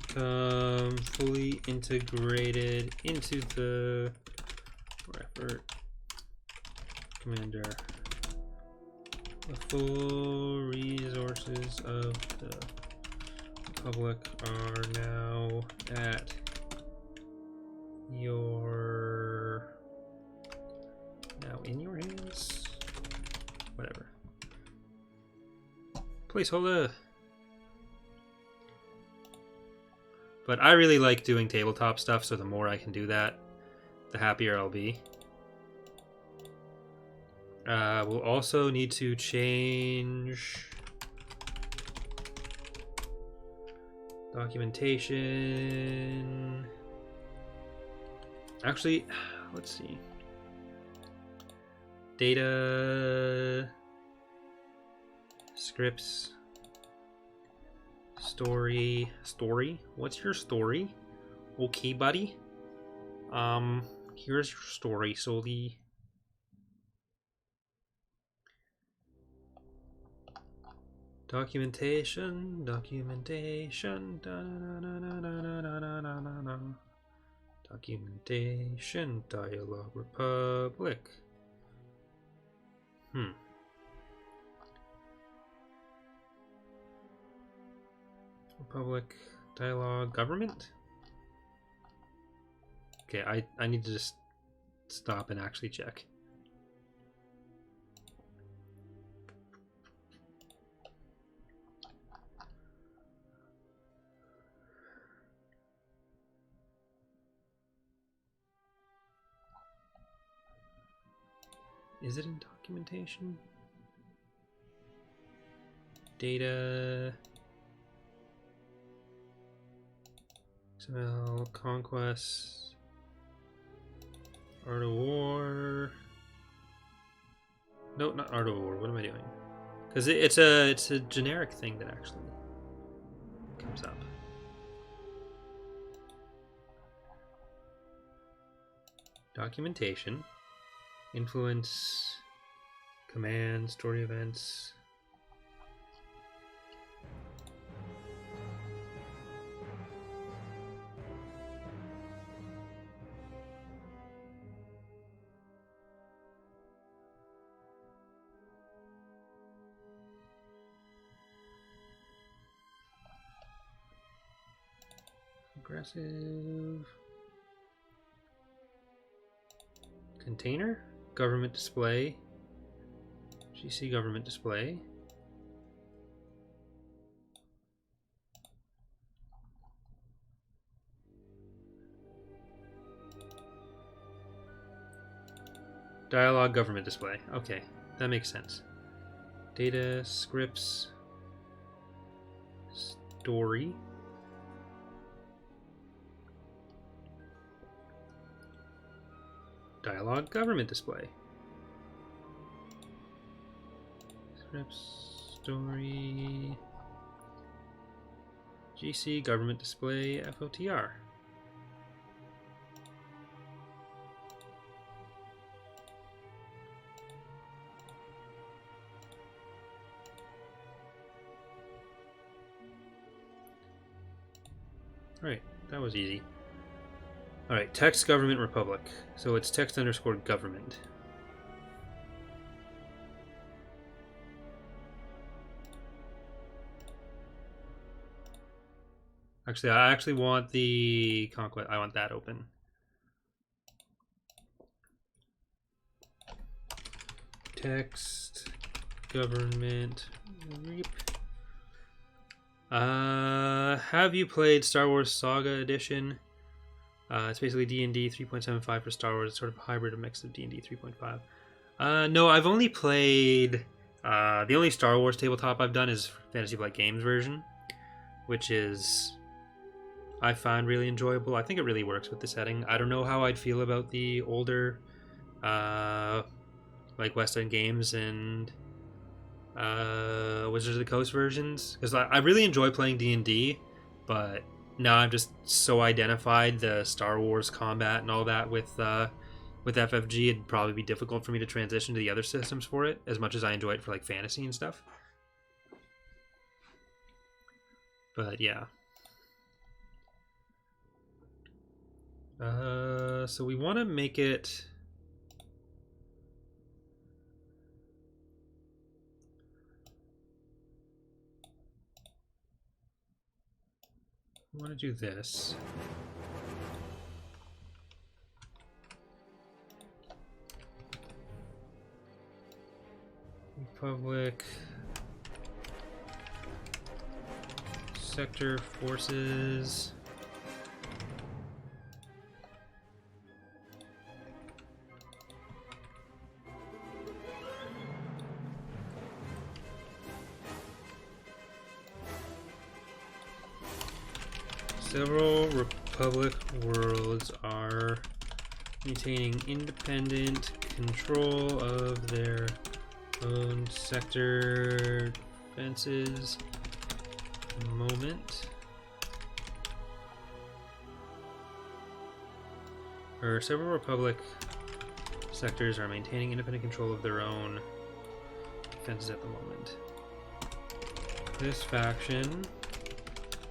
Become fully integrated into the effort. Commander. The full resources of the Republic are now at in your hands. Whatever. Placeholder. But I really like doing tabletop stuff, so the more I can do that, the happier I'll be. We'll also need to change documentation. Actually, let's see. Data, scripts, story. What's your story? Okay, buddy. Here's your story, Soli. Documentation. Documentation, Dialogue Republic. Republic, Dialogue, Government? Okay, I need to just stop and actually check. Is it in documentation? Data. XML, Conquest. Art of War. No, not Art of War. What am I doing? Because it's a generic thing that actually comes up. Documentation. Influence, command, story events. Aggressive. Container. Government display. GC government display. Dialogue government display. Okay, that makes sense. Data, scripts, story. Dialogue government display. Scripts, story. GC government display FOTR. Alright, that was easy. Alright, text government republic. So it's text underscore government. Actually, I actually want the conquest. I want that open. Text government Have you played Star Wars Saga Edition? It's basically D&D 3.75 for Star Wars. It's sort of a hybrid, a mix of D&D 3.5. No, I've only played... the only Star Wars tabletop I've done is Fantasy Flight Games version, which is... I find really enjoyable. I think it really works with the setting. I don't know how I'd feel about the older, like West End Games and Wizards of the Coast versions, because I really enjoy playing D&D, but now I've just so identified the Star Wars combat and all that with FFG. It'd probably be difficult for me to transition to the other systems for it, as much as I enjoy it for like fantasy and stuff. But yeah. So we want to make it... I want to do this. Republic sector forces. Several Republic worlds are maintaining independent control of their own sector defenses. Moment. Or several Republic sectors are maintaining independent control of their own defenses at the moment. This faction,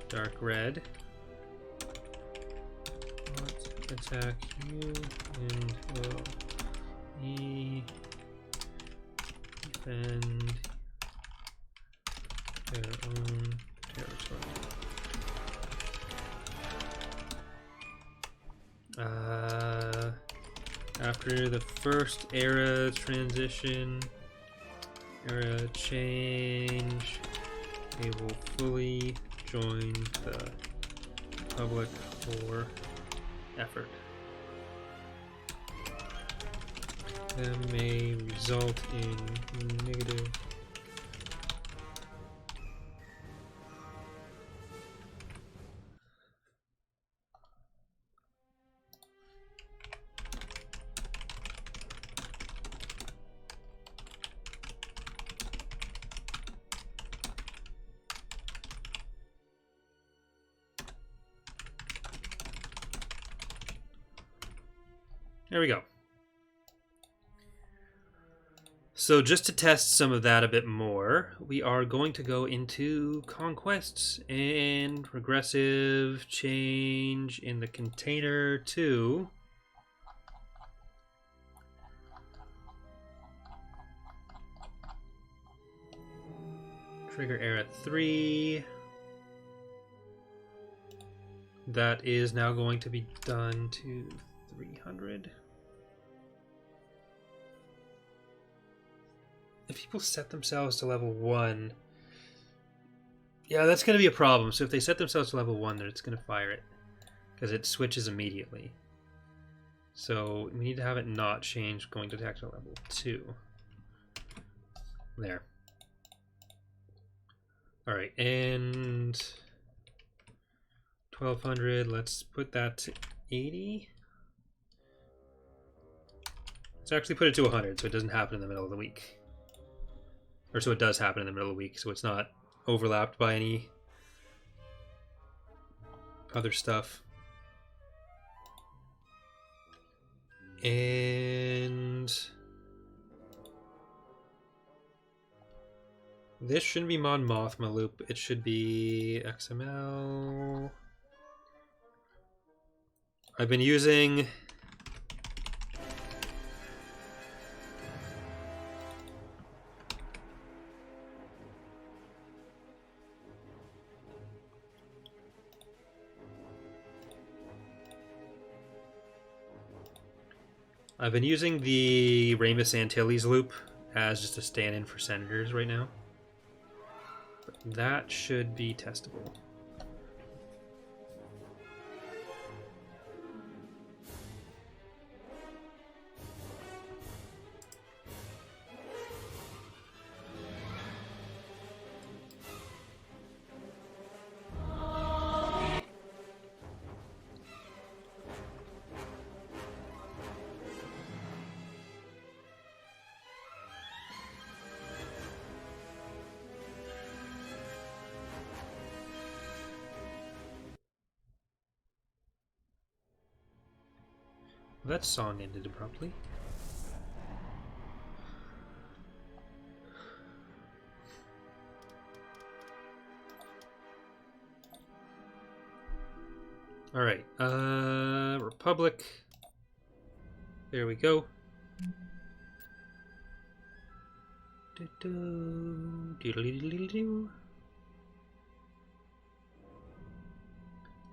Dark Red, attack you and will defend their own territory. After the first era transition, era change, they will fully join the Republic for effort. That may result in negative There we go. So just to test some of that a bit more, we are going to go into conquests and regressive change in the container 2. Trigger era 3. That is now going to be done to 300. If people set themselves to level 1, yeah, that's going to be a problem. So if they set themselves to level 1, then it's going to fire it, because it switches immediately. So we need to have it not change going to attack to level 2. There. Alright, and 1200, let's put that to 80. Let's actually put it to 100 so it doesn't happen in the middle of the week. Or so it does happen in the middle of the week, so it's not overlapped by any other stuff. And this shouldn't be Mon Mothma loop, it should be XML. I've been using the Ramus Antilles loop as just a stand-in for senators right now. That should be testable. That song ended abruptly. All right, Republic. There we go.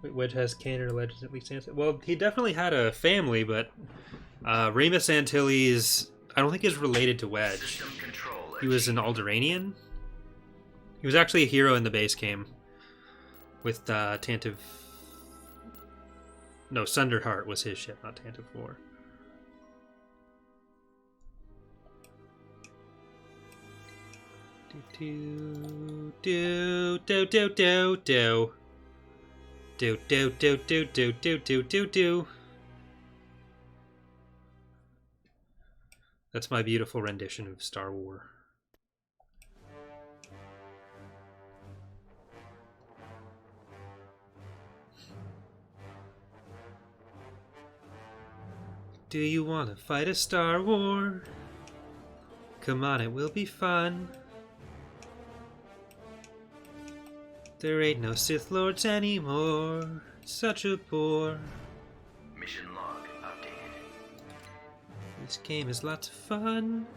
Wait, Wedge has canon or legends at least. Well, he definitely had a family, but Remus Antilles, I don't think he's related to Wedge. System control He was an Alderanian. He was actually a hero in the base game with Tantive. No, Sunderheart was his ship, not Tantive 4. Do do do do do do do do do do do do do do do. That's my beautiful rendition of Star Wars. Do you want to fight a Star War? Come on, it will be fun. There ain't no Sith Lords anymore. Such a bore. Mission log updated. This game is lots of fun.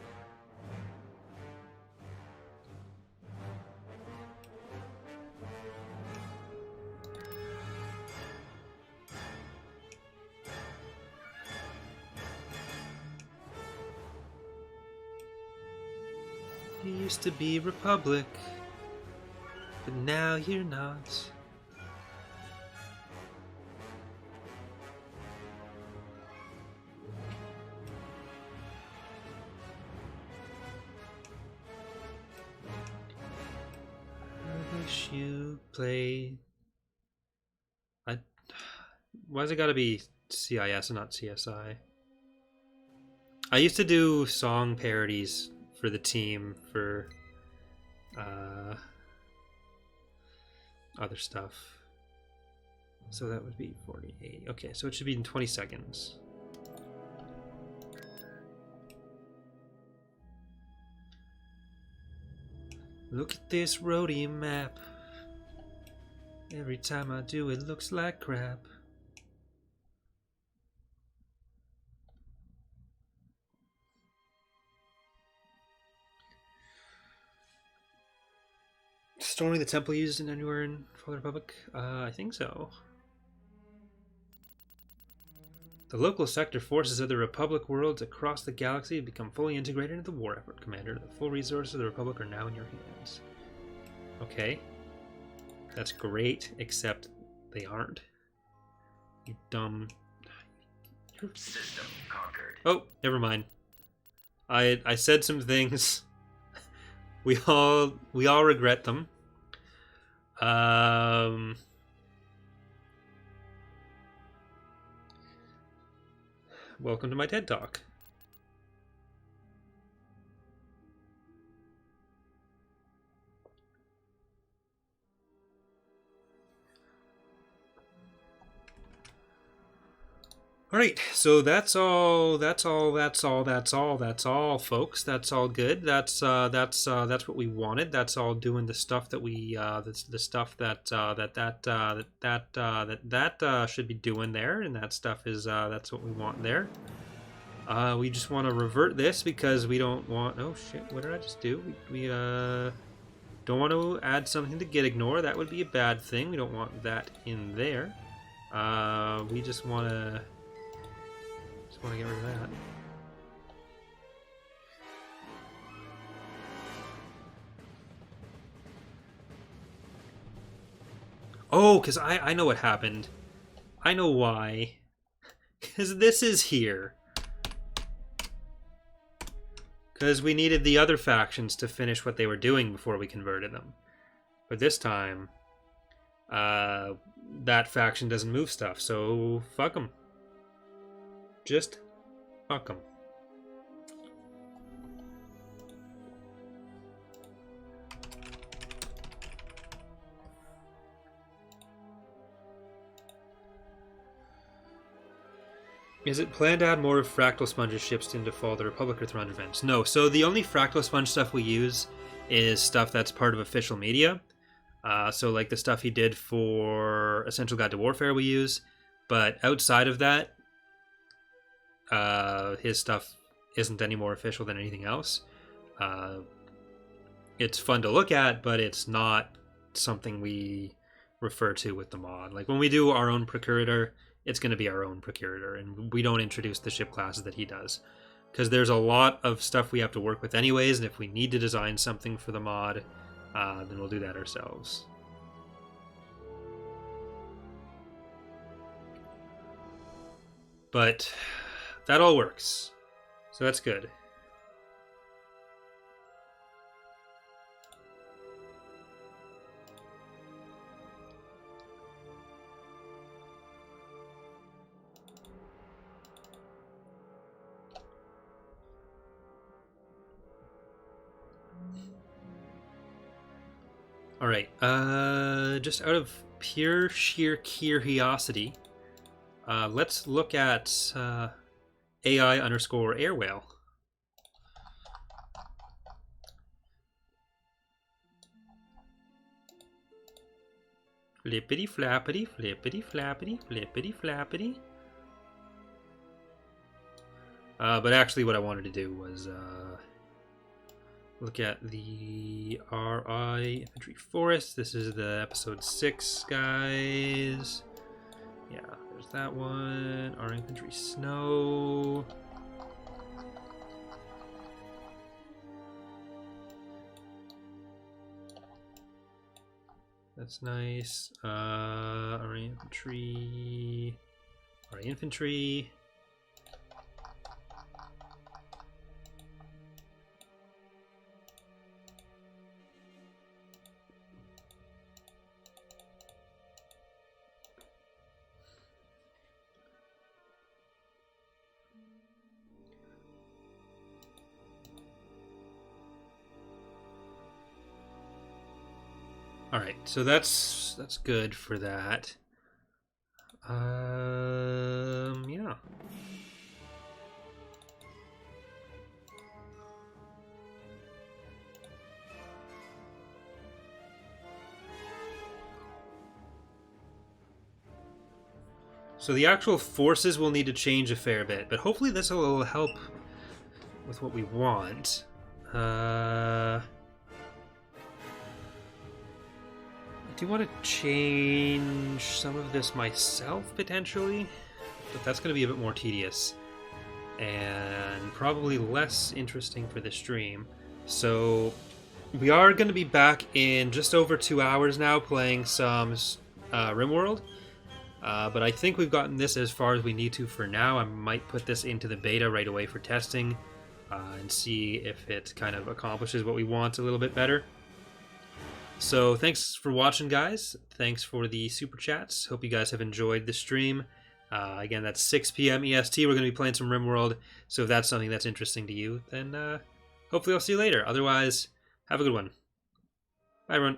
You used to be Republic, but now you're not. I wish you played. Why's it gotta be CIS and not CSI? I used to do song parodies for the team for other stuff. So that would be 48. Okay, so it should be in 20 seconds. Look at this roadie map. Every time I do it looks like crap. Storming the temple used in anywhere in Fallen Republic? I think so. The local sector forces of the Republic worlds across the galaxy have become fully integrated into the war effort, Commander. The full resources of the Republic are now in your hands. Okay. That's great, except they aren't. You dumb... System conquered. Oh, never mind. I said some things. We all regret them. Welcome to my TED Talk. All right, so that's all, folks. That's all good. That's what we wanted. That's all doing the stuff that we, that's the stuff that should be doing there, and that stuff is that's what we want there. We just want to revert this because we don't want. Oh shit! What did I just do? We don't want to add something to get ignore. That would be a bad thing. We don't want that in there. We just want to. Just want to get rid of that. Oh, because I know what happened. I know why. Because this is here. Because we needed the other factions to finish what they were doing before we converted them. But this time, that faction doesn't move stuff, so fuck them. Just fuck them. Is it planned to add more of Fractal Sponge's ships into Fall of the Republic or Throne events? No, so the only Fractal Sponge stuff we use is stuff that's part of official media. So like the stuff he did for Essential Guide to Warfare we use. But outside of that, his stuff isn't any more official than anything else. It's fun to look at, but it's not something we refer to with the mod. Like when we do our own Procurator, it's going to be our own Procurator, and we don't introduce the ship classes that he does. Because there's a lot of stuff we have to work with anyways, and if we need to design something for the mod, then we'll do that ourselves. But that all works, so that's good. All right, just out of pure sheer curiosity, let's look at AI underscore Airwhale. Flippity flappity, flippity flappity, flippity flappity. But actually what I wanted to do was look at the RI Infantry Forest. This is the episode 6, guys. Yeah, there's that one. Our Infantry Snow. That's nice. Our Infantry. Our Infantry. All right, so that's good for that. Yeah. So the actual forces will need to change a fair bit, but hopefully this will help with what we want. I do want to change some of this myself, potentially, but that's going to be a bit more tedious and probably less interesting for the stream. So we are going to be back in just over 2 hours now playing some RimWorld, but I think we've gotten this as far as we need to for now. I might put this into the beta right away for testing and see if it kind of accomplishes what we want a little bit better. So thanks for watching, guys. Thanks for the super chats. Hope you guys have enjoyed the stream. Again, that's 6 p.m. EST. We're going to be playing some RimWorld. So if that's something that's interesting to you, then hopefully I'll see you later. Otherwise, have a good one. Bye, everyone.